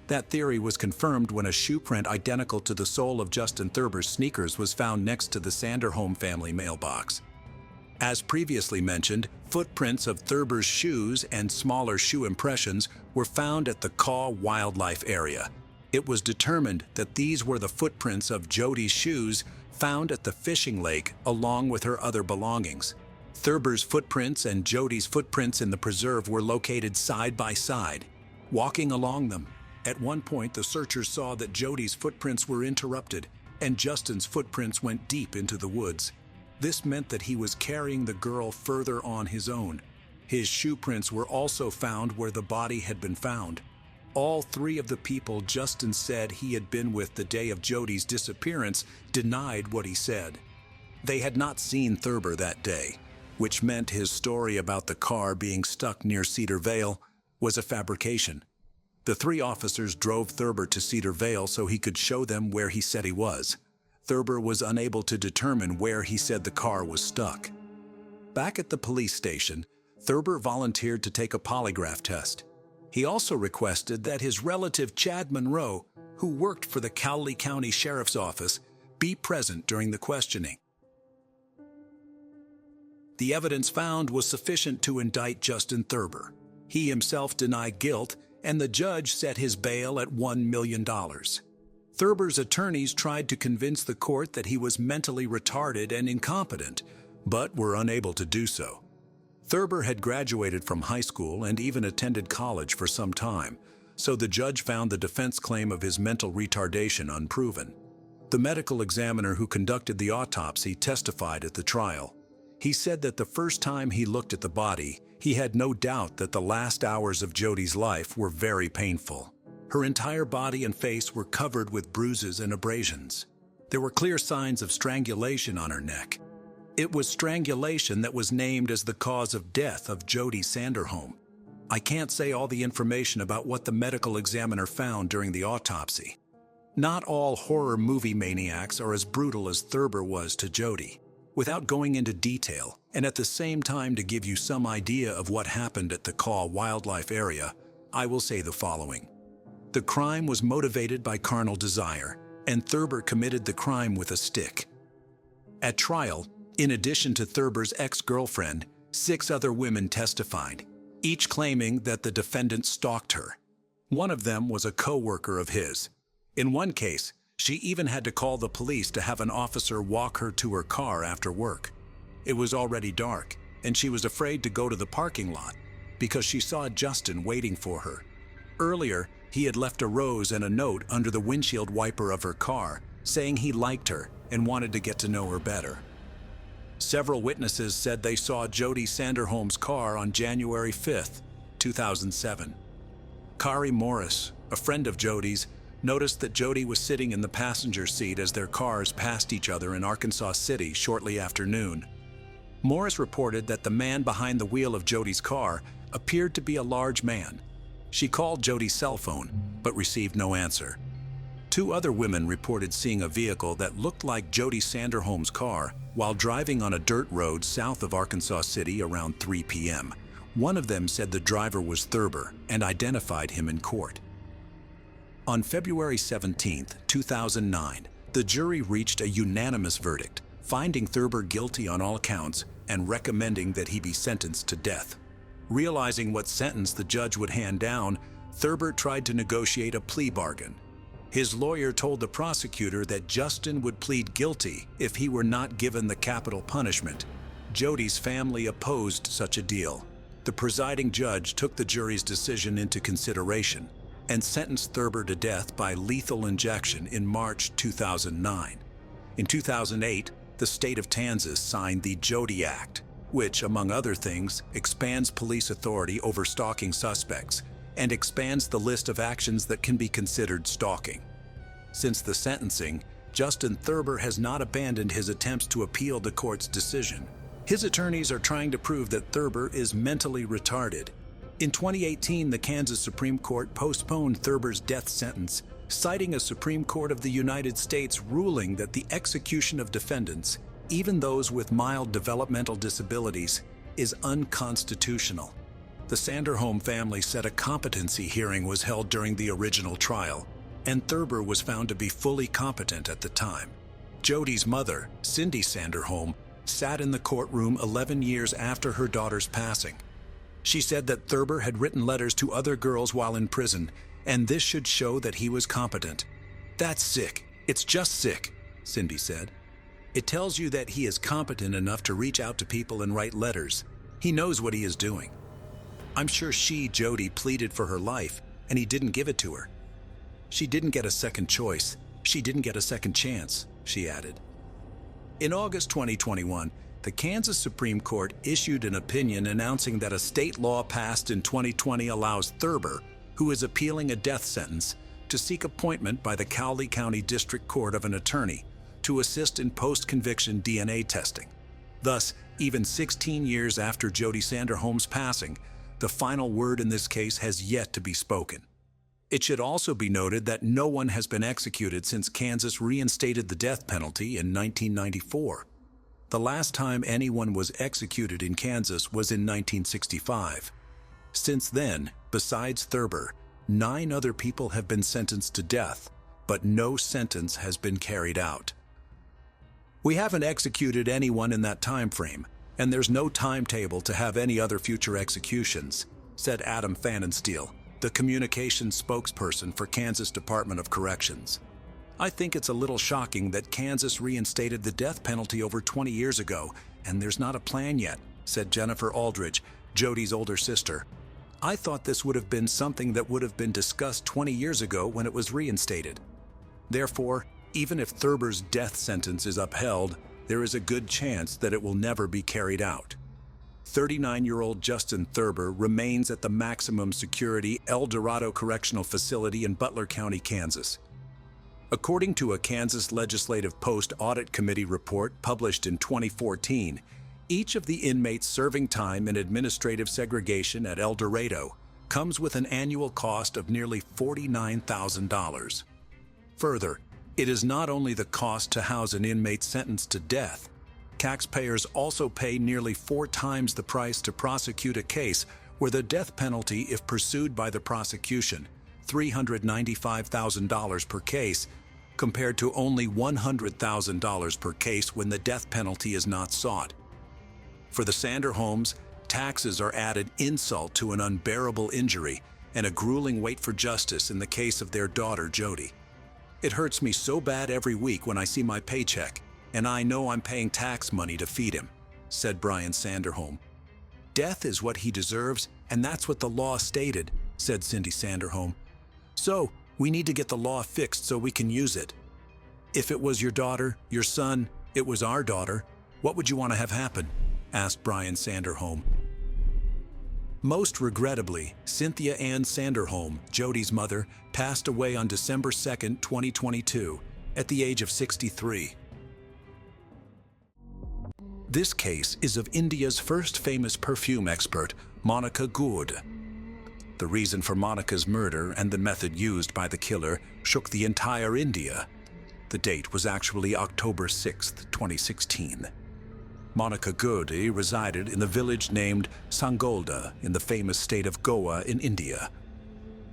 A: That theory was confirmed when a shoe print identical to the sole of Justin Thurber's sneakers was found next to the Sanderholm family mailbox. As previously mentioned, footprints of Thurber's shoes and smaller shoe impressions were found at the Kaw Wildlife Area. It was determined that these were the footprints of Jody's shoes found at the fishing lake along with her other belongings. Thurber's footprints and Jody's footprints in the preserve were located side by side. Walking along them, at one point the searchers saw that Jody's footprints were interrupted and Justin's footprints went deep into the woods. This meant that he was carrying the girl further on his own. His shoe prints were also found where the body had been found. All three of the people Justin said he had been with the day of Jody's disappearance denied what he said. They had not seen Thurber that day, which meant his story about the car being stuck near Cedar Vale was a fabrication. The three officers drove Thurber to Cedar Vale so he could show them where he said he was. Thurber was unable to determine where he said the car was stuck. Back at the police station, Thurber volunteered to take a polygraph test. He also requested that his relative Chad Monroe, who worked for the Cowley County Sheriff's Office, be present during the questioning. The evidence found was sufficient to indict Justin Thurber. He himself denied guilt, and the judge set his bail at $1 million. Thurber's attorneys tried to convince the court that he was mentally retarded and incompetent, but were unable to do so. Thurber had graduated from high school and even attended college for some time, so the judge found the defense claim of his mental retardation unproven. The medical examiner who conducted the autopsy testified at the trial. He said that the first time he looked at the body, he had no doubt that the last hours of Jody's life were very painful. Her entire body and face were covered with bruises and abrasions. There were clear signs of strangulation on her neck. It was strangulation that was named as the cause of death of Jody Sanderholm. I can't say all the information about what the medical examiner found during the autopsy. Not all horror movie maniacs are as brutal as Thurber was to Jody. Without going into detail, and at the same time to give you some idea of what happened at the Kaw Wildlife Area, I will say the following. The crime was motivated by carnal desire, and Thurber committed the crime with a stick. At trial, in addition to Thurber's ex-girlfriend, 6 other women testified, each claiming that the defendant stalked her. One of them was a co-worker of his. In one case, she even had to call the police to have an officer walk her to her car after work. It was already dark, and she was afraid to go to the parking lot because she saw Justin waiting for her. Earlier, he had left a rose and a note under the windshield wiper of her car, saying he liked her and wanted to get to know her better. Several witnesses said they saw Jody Sanderholm's car on January 5, 2007. Kari Morris, a friend of Jody's, noticed that Jody was sitting in the passenger seat as their cars passed each other in Arkansas City shortly after noon. Morris reported that the man behind the wheel of Jody's car appeared to be a large man. She called Jody's cell phone, but received no answer. 2 other women reported seeing a vehicle that looked like Jody Sanderholm's car while driving on a dirt road south of Arkansas City around 3 p.m. One of them said the driver was Thurber and identified him in court. On February 17, 2009, the jury reached a unanimous verdict, finding Thurber guilty on all counts and recommending that he be sentenced to death. Realizing what sentence the judge would hand down, Thurber tried to negotiate a plea bargain. His lawyer told the prosecutor that Justin would plead guilty if he were not given the capital punishment. Jody's family opposed such a deal. The presiding judge took the jury's decision into consideration and sentenced Thurber to death by lethal injection in March 2009. In 2008, the state of Kansas signed the Jody Act, which, among other things, expands police authority over stalking suspects and expands the list of actions that can be considered stalking. Since the sentencing, Justin Thurber has not abandoned his attempts to appeal the court's decision. His attorneys are trying to prove that Thurber is mentally retarded. In 2018, the Kansas Supreme Court postponed Thurber's death sentence, citing a Supreme Court of the United States ruling that the execution of defendants, even those with mild developmental disabilities, is unconstitutional. The Sanderholm family said a competency hearing was held during the original trial, and Thurber was found to be fully competent at the time. Jody's mother, Cindy Sanderholm, sat in the courtroom 11 years after her daughter's passing. She said that Thurber had written letters to other girls while in prison, and this should show that he was competent. "That's sick. It's just sick," Cindy said. It tells you that he is competent enough to reach out to people and write letters. He knows what he is doing. I'm sure Jody, pleaded for her life, and he didn't give it to her. She didn't get a second choice. She didn't get a second chance, she added. In August 2021, the Kansas Supreme Court issued an opinion announcing that a state law passed in 2020 allows Thurber, who is appealing a death sentence, to seek appointment by the Cowley County District Court of an attorney to assist in post-conviction DNA testing. Thus, even 16 years after Jody Sanderholm's passing, the final word in this case has yet to be spoken. It should also be noted that no one has been executed since Kansas reinstated the death penalty in 1994. The last time anyone was executed in Kansas was in 1965. Since then, besides Thurber, 9 other people have been sentenced to death, but no sentence has been carried out. We haven't executed anyone in that time frame, and there's no timetable to have any other future executions, said Adam Pfannenstiel, the communications spokesperson for Kansas Department of Corrections. I think it's a little shocking that Kansas reinstated the death penalty over 20 years ago, and there's not a plan yet, said Jennifer Aldridge, Jody's older sister. I thought this would have been something that would have been discussed 20 years ago when it was reinstated. Therefore, even if Thurber's death sentence is upheld, there is a good chance that it will never be carried out. 39-year-old Justin Thurber remains at the maximum security El Dorado Correctional Facility in Butler County, Kansas. According to a Kansas Legislative Post Audit Committee report published in 2014, each of the inmates serving time in administrative segregation at El Dorado comes with an annual cost of nearly $49,000. Further, it is not only the cost to house an inmate sentenced to death. Taxpayers also pay nearly 4 times the price to prosecute a case where the death penalty, if pursued by the prosecution, $395,000 per case, compared to only $100,000 per case when the death penalty is not sought. For the Sanderholms, taxes are added insult to an unbearable injury and a grueling wait for justice in the case of their daughter, Jody. It hurts me so bad every week when I see my paycheck, and I know I'm paying tax money to feed him, said Brian Sanderholm. Death is what he deserves, and that's what the law stated, said Cindy Sanderholm. So, we need to get the law fixed so we can use it. If it was your daughter, your son, it was our daughter, what would you want to have happen? Asked Brian Sanderholm. Most regrettably, Cynthia Ann Sanderholm, Jody's mother, passed away on December 2, 2022, at the age of 63. This case is of India's first famous perfume expert, Monica Gourde. The reason for Monica's murder and the method used by the killer shook the entire India. The date was actually October 6, 2016. Monica Gourde resided in the village named Sangolda in the famous state of Goa in India.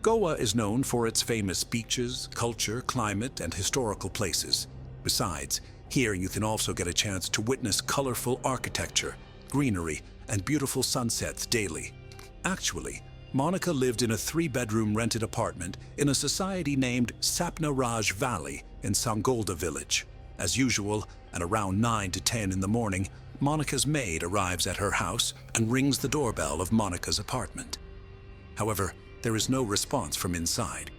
A: Goa is known for its famous beaches, culture, climate, and historical places. Besides, here you can also get a chance to witness colorful architecture, greenery, and beautiful sunsets daily. Actually, Monica lived in a 3-bedroom rented apartment in a society named Sapna Raj Valley in Sangolda village. As usual, at around 9 to 10 in the morning, Monica's maid arrives at her house and rings the doorbell of Monica's apartment. However, there is no response from inside.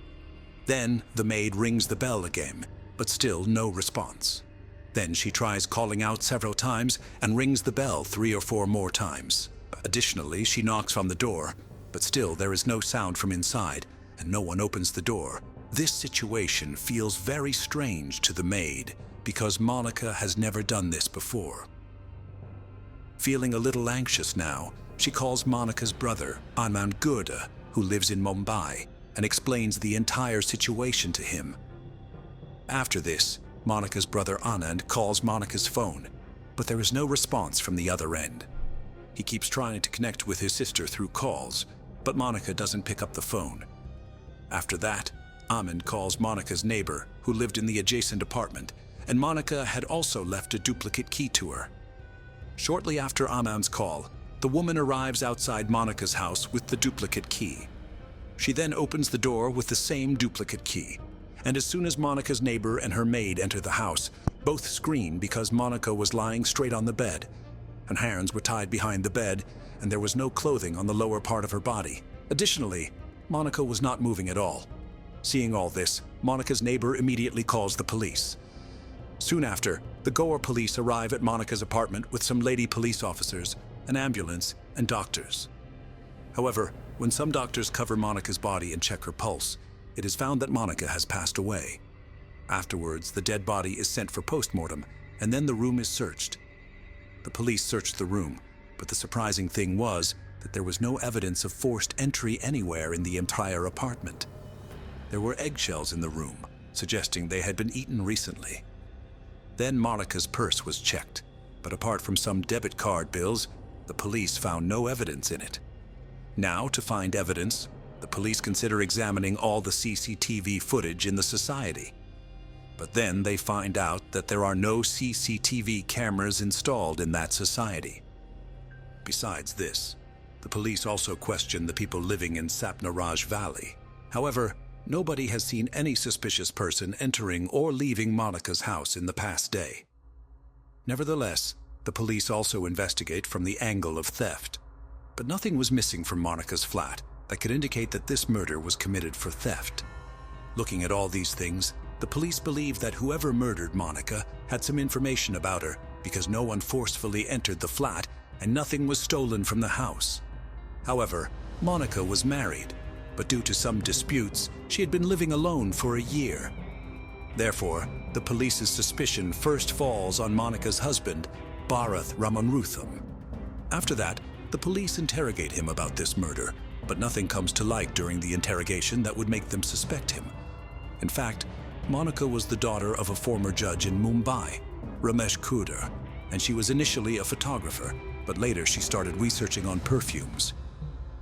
A: Then the maid rings the bell again, but still no response. Then she tries calling out several times and rings the bell 3 or 4 more times. Additionally, she knocks on the door, but still there is no sound from inside, and no one opens the door. This situation feels very strange to the maid, because Monica has never done this before. Feeling a little anxious now, she calls Monica's brother, Anand Gourde, who lives in Mumbai, and explains the entire situation to him. After this, Monica's brother Anand calls Monica's phone, but there is no response from the other end. He keeps trying to connect with his sister through calls, but Monica doesn't pick up the phone. After that, Anand calls Monica's neighbor, who lived in the adjacent apartment, and Monica had also left a duplicate key to her. Shortly after Anand's call, the woman arrives outside Monica's house with the duplicate key. She then opens the door with the same duplicate key, and as soon as Monica's neighbor and her maid enter the house, Both screamed because Monica was lying straight on the bed. Her hands were tied behind the bed, and there was no clothing on the lower part of her body. Additionally, Monica was not moving at all. Seeing all this, Monica's neighbor immediately calls the police. Soon after, the Goa police arrive at Monica's apartment with some lady police officers, an ambulance, and doctors. However, when some doctors cover Monica's body and check her pulse, it is found that Monica has passed away. Afterwards, the dead body is sent for postmortem, and then the room is searched. The police searched the room, but the surprising thing was that there was no evidence of forced entry anywhere in the entire apartment. There were eggshells in the room, suggesting they had been eaten recently. Then Monica's purse was checked, but apart from some debit card bills, the police found no evidence in it. Now, to find evidence, the police consider examining all the CCTV footage in the society. But then they find out that there are no CCTV cameras installed in that society. Besides this, the police also question the people living in Sapnaraj Valley. However, nobody has seen any suspicious person entering or leaving Monica's house in the past day. Nevertheless, the police also investigate from the angle of theft. But nothing was missing from Monica's flat that could indicate that this murder was committed for theft. Looking at all these things, the police believe that whoever murdered Monica had some information about her because no one forcefully entered the flat and nothing was stolen from the house. However, Monica was married, but due to some disputes, she had been living alone for a year. Therefore, the police's suspicion first falls on Monica's husband, Bharath Ramanrutham. After that, the police interrogate him about this murder, but nothing comes to light during the interrogation that would make them suspect him. In fact, Monica was the daughter of a former judge in Mumbai, Ramesh Kuder, and she was initially a photographer, but later she started researching on perfumes.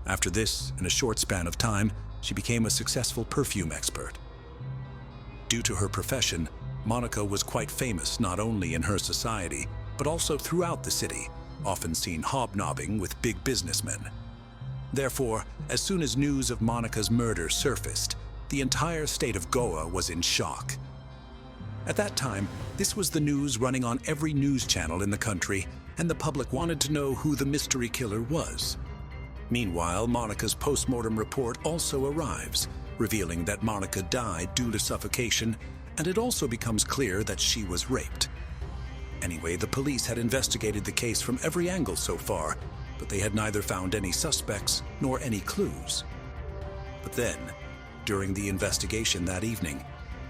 A: After this, in a short span of time, she became a successful perfume expert. Due to her profession, Monica was quite famous not only in her society, but also throughout the city, often seen hobnobbing with big businessmen. Therefore, as soon as news of Monica's murder surfaced, the entire state of Goa was in shock. At that time, this was the news running on every news channel in the country, and the public wanted to know who the mystery killer was. Meanwhile, Monica's postmortem report also arrives, revealing that Monica died due to suffocation, and it also becomes clear that she was raped. Anyway, the police had investigated the case from every angle so far, but they had neither found any suspects nor any clues. But then, during the investigation that evening,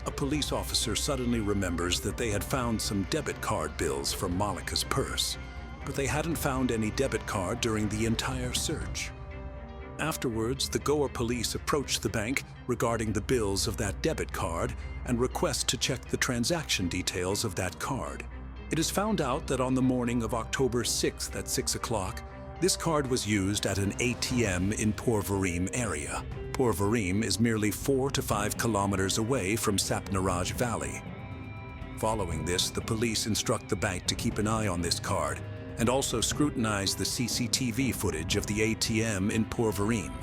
A: a police officer suddenly remembers that they had found some debit card bills from Monica's purse, but they hadn't found any debit card during the entire search. Afterwards, the Goa police approach the bank regarding the bills of that debit card and request to check the transaction details of that card. It is found out that on the morning of October 6th at 6 o'clock, this card was used at an ATM in Porvorim area. Porvorim is merely 4 to 5 kilometers away from Sapnaraj Valley. Following this, the police instruct the bank to keep an eye on this card and also scrutinize the CCTV footage of the ATM in Porvorim.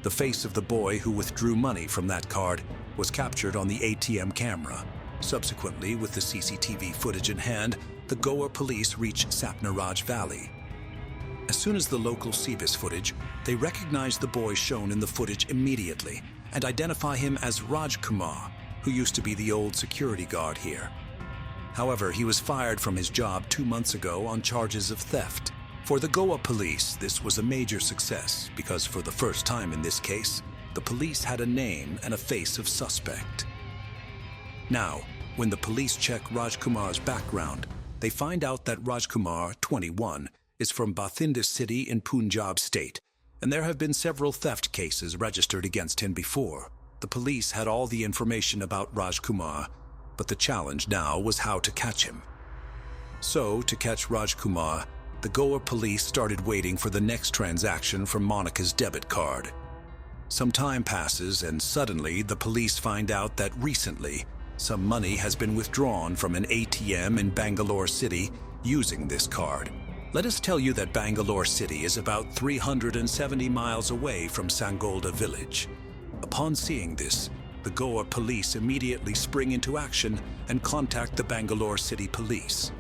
A: The face of the boy who withdrew money from that card was captured on the ATM camera. Subsequently, with the CCTV footage in hand, the Goa police reach Sapnaraj Valley. As soon as the local see this footage, they recognize the boy shown in the footage immediately and identify him as Rajkumar, who used to be the old security guard here. However, he was fired from his job 2 months ago on charges of theft. For the Goa police, this was a major success because for the first time in this case, the police had a name and a face of suspect. Now, when the police check Rajkumar's background, they find out that Rajkumar, 21, is from Bathinda city in Punjab state, and there have been several theft cases registered against him before. The police had all the information about Rajkumar, but the challenge now was how to catch him. So, to catch Rajkumar, the Goa police started waiting for the next transaction from Monica's debit card. Some time passes, and suddenly the police find out that recently, some money has been withdrawn from an ATM in Bangalore City using this card. Let us tell you that Bangalore City is about 370 miles away from Sangolda village. Upon seeing this, the Goa police immediately spring into action and contact the Bangalore City Police.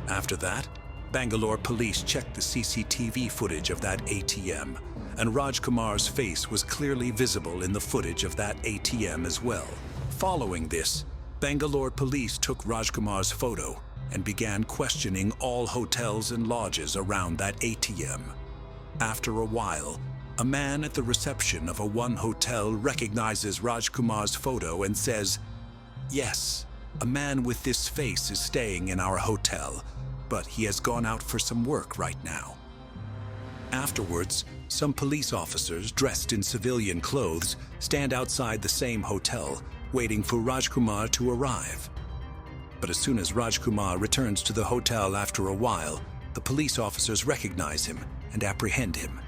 A: After that, Bangalore police checked the CCTV footage of that ATM, and Rajkumar's face was clearly visible in the footage of that ATM as well. Following this, Bangalore police took Rajkumar's photo and began questioning all hotels and lodges around that ATM. After a while, a man at the reception of one hotel recognizes Rajkumar's photo and says, "Yes, a man with this face is staying in our hotel, but he has gone out for some work right now." Afterwards, some police officers dressed in civilian clothes stand outside the same hotel, waiting for Rajkumar to arrive. But as soon as Rajkumar returns to the hotel after a while, the police officers recognize him and apprehend him.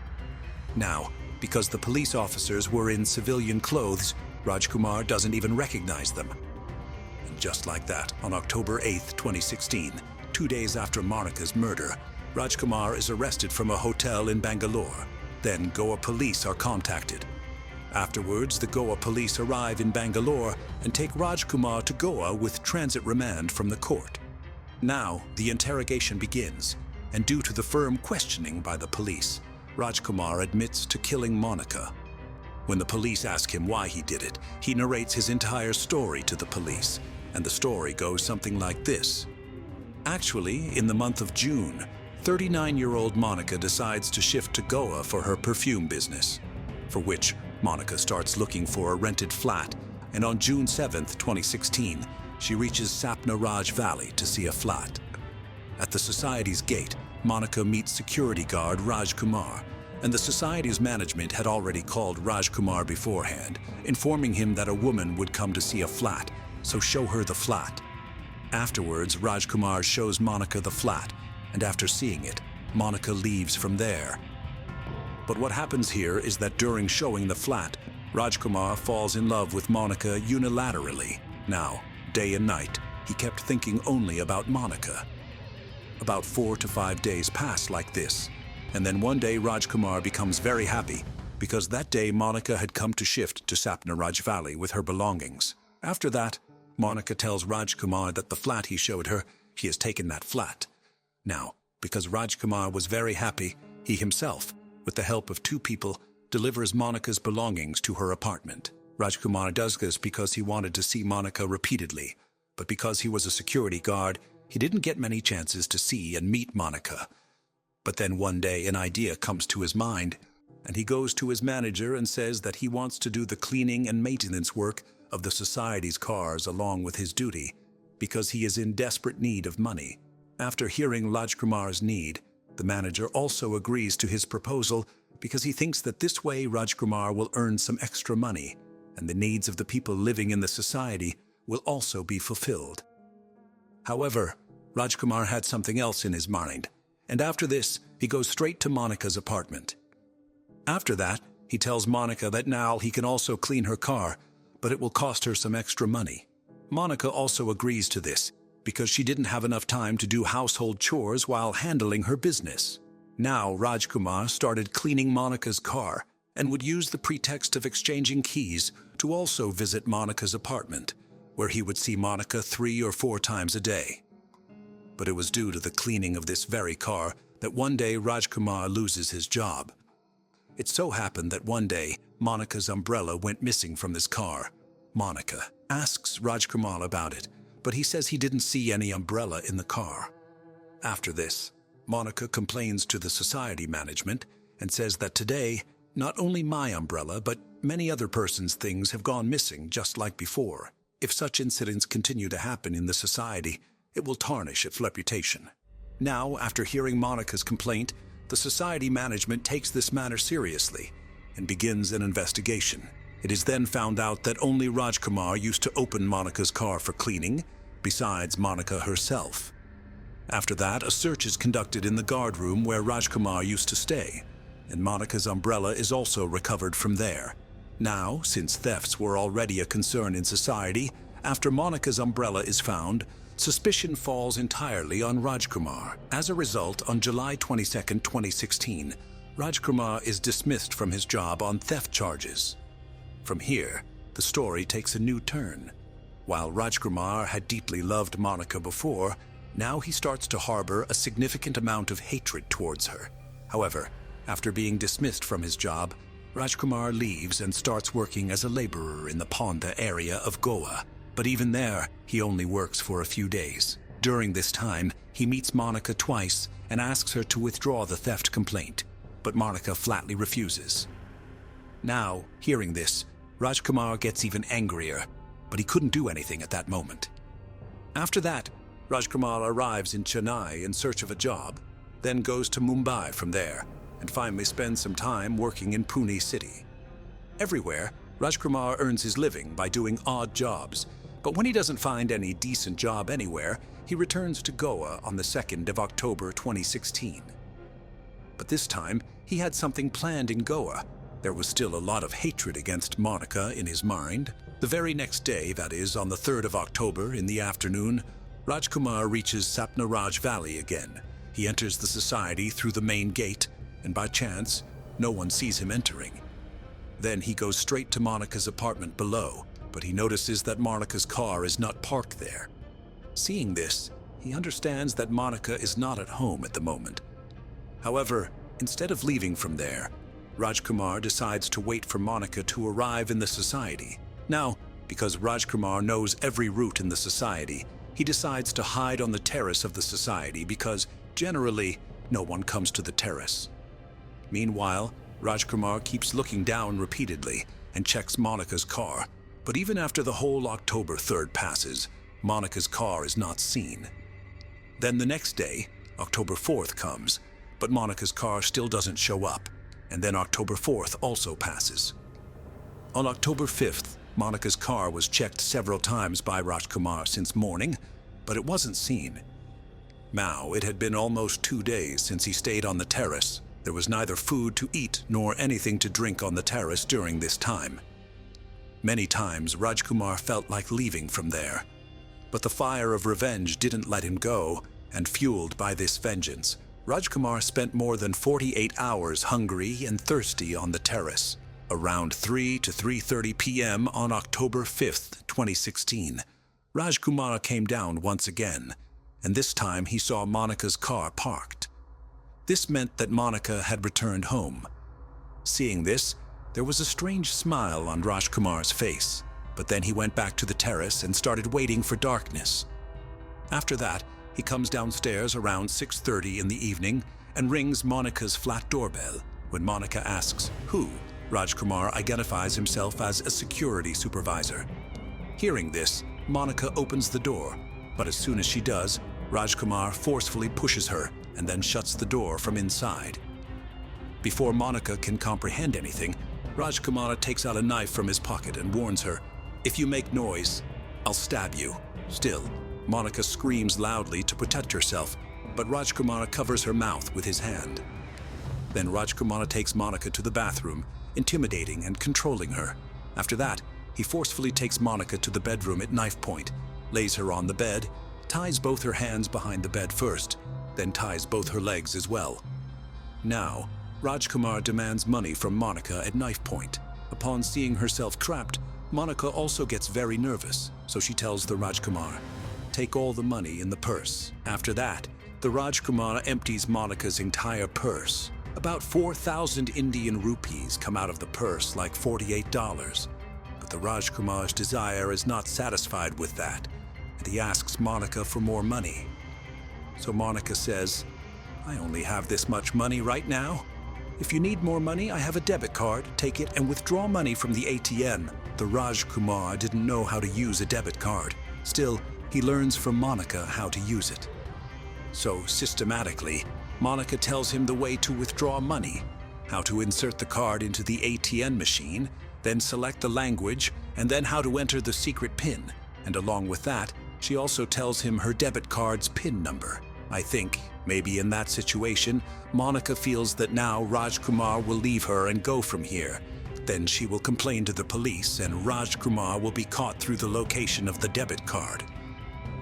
A: Now, because the police officers were in civilian clothes, Rajkumar doesn't even recognize them. And just like that, on October 8, 2016, 2 days after Monika's murder, Rajkumar is arrested from a hotel in Bangalore. Then Goa police are contacted. Afterwards, the Goa police arrive in Bangalore and take Rajkumar to Goa with transit remand from the court. Now, the interrogation begins, and due to the firm questioning by the police, Rajkumar admits to killing Monika. When the police ask him why he did it, he narrates his entire story to the police, and the story goes something like this. Actually, in the month of June, 39-year-old Monika decides to shift to Goa for her perfume business, for which Monika starts looking for a rented flat, and on June 7, 2016, she reaches Sapna Raj Valley to see a flat. At the society's gate, Monika meets security guard Rajkumar, and the society's management had already called Rajkumar beforehand, informing him that a woman would come to see a flat, so show her the flat. Afterwards, Rajkumar shows Monika the flat, and after seeing it, Monika leaves from there. But what happens here is that during showing the flat, Rajkumar falls in love with Monika unilaterally. Now, day and night, he kept thinking only about Monika. About 4 to 5 days pass like this, and then one day Rajkumar becomes very happy because that day Monika had come to shift to Sapna Raj Valley with her belongings. After that, Monika tells Rajkumar that the flat he showed her, he has taken that flat. Now, because Rajkumar was very happy, he himself, with the help of 2 people, delivers Monika's belongings to her apartment. Rajkumar does this because he wanted to see Monika repeatedly, but because he was a security guard, he didn't get many chances to see and meet Monika. But then one day an idea comes to his mind, and he goes to his manager and says that he wants to do the cleaning and maintenance work of the society's cars along with his duty, because he is in desperate need of money. After hearing Rajkumar's need, the manager also agrees to his proposal because he thinks that this way Rajkumar will earn some extra money, and the needs of the people living in the society will also be fulfilled. However, Rajkumar had something else in his mind, and after this, he goes straight to Monika's apartment. After that, he tells Monika that now he can also clean her car, but it will cost her some extra money. Monika also agrees to this, because she didn't have enough time to do household chores while handling her business. Now Rajkumar started cleaning Monika's car and would use the pretext of exchanging keys to also visit Monika's apartment, where he would see Monika 3 or 4 times a day. But it was due to the cleaning of this very car that one day Rajkumar loses his job. It so happened that one day Monika's umbrella went missing from this car. Monika asks Rajkumar about it, but he says he didn't see any umbrella in the car. After this, Monika complains to the society management and says that today, not only my umbrella, but many other persons' things have gone missing just like before. If such incidents continue to happen in the society, it will tarnish its reputation. Now, after hearing Monika's complaint, the society management takes this matter seriously and begins an investigation. It is then found out that only Rajkumar used to open Monika's car for cleaning, besides Monika herself. After that, a search is conducted in the guard room where Rajkumar used to stay, and Monika's umbrella is also recovered from there. Now, since thefts were already a concern in society, after Monika's umbrella is found, suspicion falls entirely on Rajkumar. As a result, on July 22, 2016, Rajkumar is dismissed from his job on theft charges. From here, the story takes a new turn. While Rajkumar had deeply loved Monica before, now he starts to harbor a significant amount of hatred towards her. However, after being dismissed from his job, Rajkumar leaves and starts working as a laborer in the Ponda area of Goa. But even there, he only works for a few days. During this time, he meets Monica twice and asks her to withdraw the theft complaint, but Monica flatly refuses. Now, hearing this, Rajkumar gets even angrier, but he couldn't do anything at that moment. After that, Rajkumar arrives in Chennai in search of a job, then goes to Mumbai from there, and finally spends some time working in Pune city. Everywhere, Rajkumar earns his living by doing odd jobs, but when he doesn't find any decent job anywhere, he returns to Goa on the 2nd of October 2016. But this time, he had something planned in Goa. There was still a lot of hatred against Monica in his mind. The very next day, that is, on the 3rd of October in the afternoon, Rajkumar reaches Sapnaraj Valley again. He enters the society through the main gate, and by chance, no one sees him entering. Then he goes straight to Monica's apartment below, but he notices that Monica's car is not parked there. Seeing this, he understands that Monica is not at home at the moment. However, instead of leaving from there, Rajkumar decides to wait for Monica to arrive in the society. Now, because Rajkumar knows every route in the society, he decides to hide on the terrace of the society because, generally, no one comes to the terrace. Meanwhile, Rajkumar keeps looking down repeatedly and checks Monica's car, but even after the whole October 3rd passes, Monica's car is not seen. Then the next day, October 4th comes, but Monica's car still doesn't show up, and then October 4th also passes. On October 5th, Monica's car was checked several times by Rajkumar since morning, but it wasn't seen. Now, it had been almost 2 days since he stayed on the terrace. There was neither food to eat nor anything to drink on the terrace during this time. Many times, Rajkumar felt like leaving from there. But the fire of revenge didn't let him go, and fueled by this vengeance, Rajkumar spent more than 48 hours hungry and thirsty on the terrace. Around 3 to 3:30 p.m. on October 5th, 2016, Rajkumar came down once again, and this time he saw Monica's car parked. This meant that Monica had returned home. Seeing this, there was a strange smile on Rajkumar's face, but then he went back to the terrace and started waiting for darkness. After that, he comes downstairs around 6:30 in the evening and rings Monica's flat doorbell. When Monica asks who, Rajkumar identifies himself as a security supervisor. Hearing this, Monica opens the door, but as soon as she does, Rajkumar forcefully pushes her and then shuts the door from inside. Before Monica can comprehend anything, Rajkumar takes out a knife from his pocket and warns her, "If you make noise, I'll stab you." Still, Monica screams loudly to protect herself, but Rajkumar covers her mouth with his hand. Then Rajkumar takes Monica to the bathroom, intimidating and controlling her. After that, he forcefully takes Monica to the bedroom at knife point, lays her on the bed, ties both her hands behind the bed first, then ties both her legs as well. Now, Rajkumar demands money from Monica at knife point. Upon seeing herself trapped, Monica also gets very nervous, so she tells the Rajkumar, "Take all the money in the purse." After that, the Rajkumar empties Monica's entire purse. About 4,000 Indian rupees come out of the purse, like $48. But the Rajkumar's desire is not satisfied with that, and he asks Monica for more money. So Monica says, "I only have this much money right now. If you need more money, I have a debit card. Take it and withdraw money from the ATM." The Rajkumar didn't know how to use a debit card. Still, he learns from Monica how to use it. So systematically, Monica tells him the way to withdraw money, how to insert the card into the ATM machine, then select the language, and then how to enter the secret PIN. And along with that, she also tells him her debit card's PIN number. I think, maybe in that situation, Monica feels that now Rajkumar will leave her and go from here. Then she will complain to the police and Rajkumar will be caught through the location of the debit card.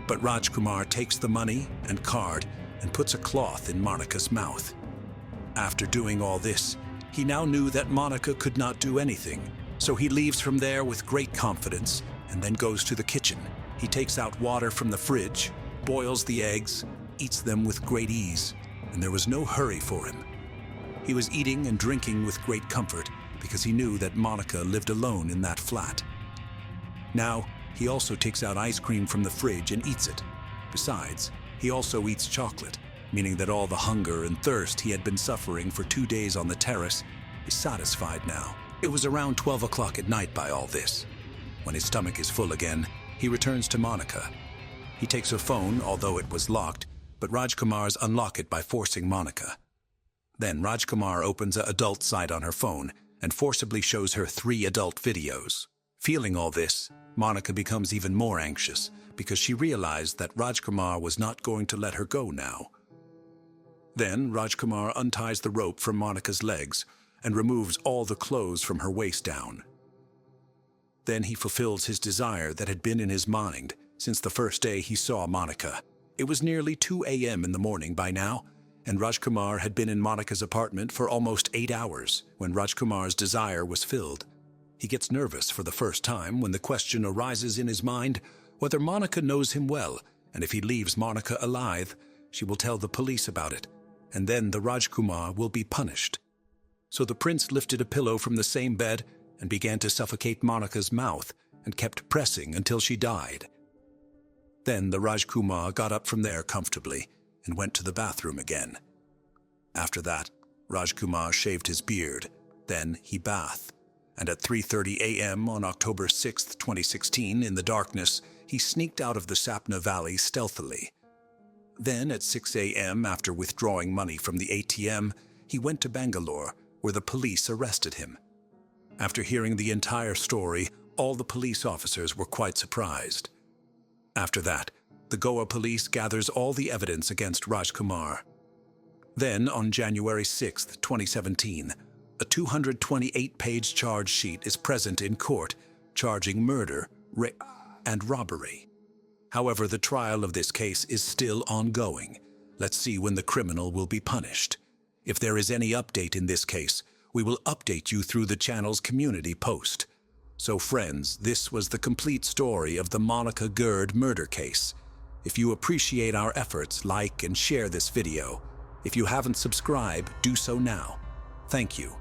A: But Rajkumar takes the money and card and puts a cloth in Monica's mouth. After doing all this, he now knew that Monica could not do anything, So he leaves from there with great confidence and then goes to the kitchen. He takes out water from the fridge, boils the eggs, eats them with great ease, and there was no hurry for him. He was eating and drinking with great comfort because he knew that Monica lived alone in that flat. Now, he also takes out ice cream from the fridge and eats it. Besides, he also eats chocolate, meaning that all the hunger and thirst he had been suffering for 2 days on the terrace is satisfied now. It was around 12 o'clock at night by all this. When his stomach is full again, he returns to Monica. He takes her phone, although it was locked, but Rajkumar's unlock it by forcing Monica. Then Rajkumar opens an adult site on her phone and forcibly shows her 3 adult videos. Feeling all this, Monica becomes even more anxious because she realized that Rajkumar was not going to let her go now. Then Rajkumar unties the rope from Monica's legs and removes all the clothes from her waist down. Then he fulfills his desire that had been in his mind since the first day he saw Monica. It was nearly 2 a.m. in the morning by now, and Rajkumar had been in Monica's apartment for almost 8 hours when Rajkumar's desire was filled. He gets nervous for the first time when the question arises in his mind whether Monica knows him well, and if he leaves Monica alive, she will tell the police about it, and then the Rajkumar will be punished. So the prince lifted a pillow from the same bed and began to suffocate Monica's mouth and kept pressing until she died. Then the Rajkumar got up from there comfortably and went to the bathroom again. After that, Rajkumar shaved his beard, then he bathed, and at 3:30 a.m. on October 6, 2016, in the darkness, he sneaked out of the Sapna Valley stealthily. Then at 6 a.m., after withdrawing money from the ATM, he went to Bangalore, where the police arrested him. After hearing the entire story, all the police officers were quite surprised. After that, the Goa police gathers all the evidence against Rajkumar. Then, on January 6, 2017, a 228-page charge sheet is present in court, charging murder, rape, and robbery. However, the trial of this case is still ongoing. Let's see when the criminal will be punished. If there is any update in this case, we will update you through the channel's community post. So friends, this was the complete story of the Monica Gurd murder case. If you appreciate our efforts, like and share this video. If you haven't subscribed, do so now. Thank you.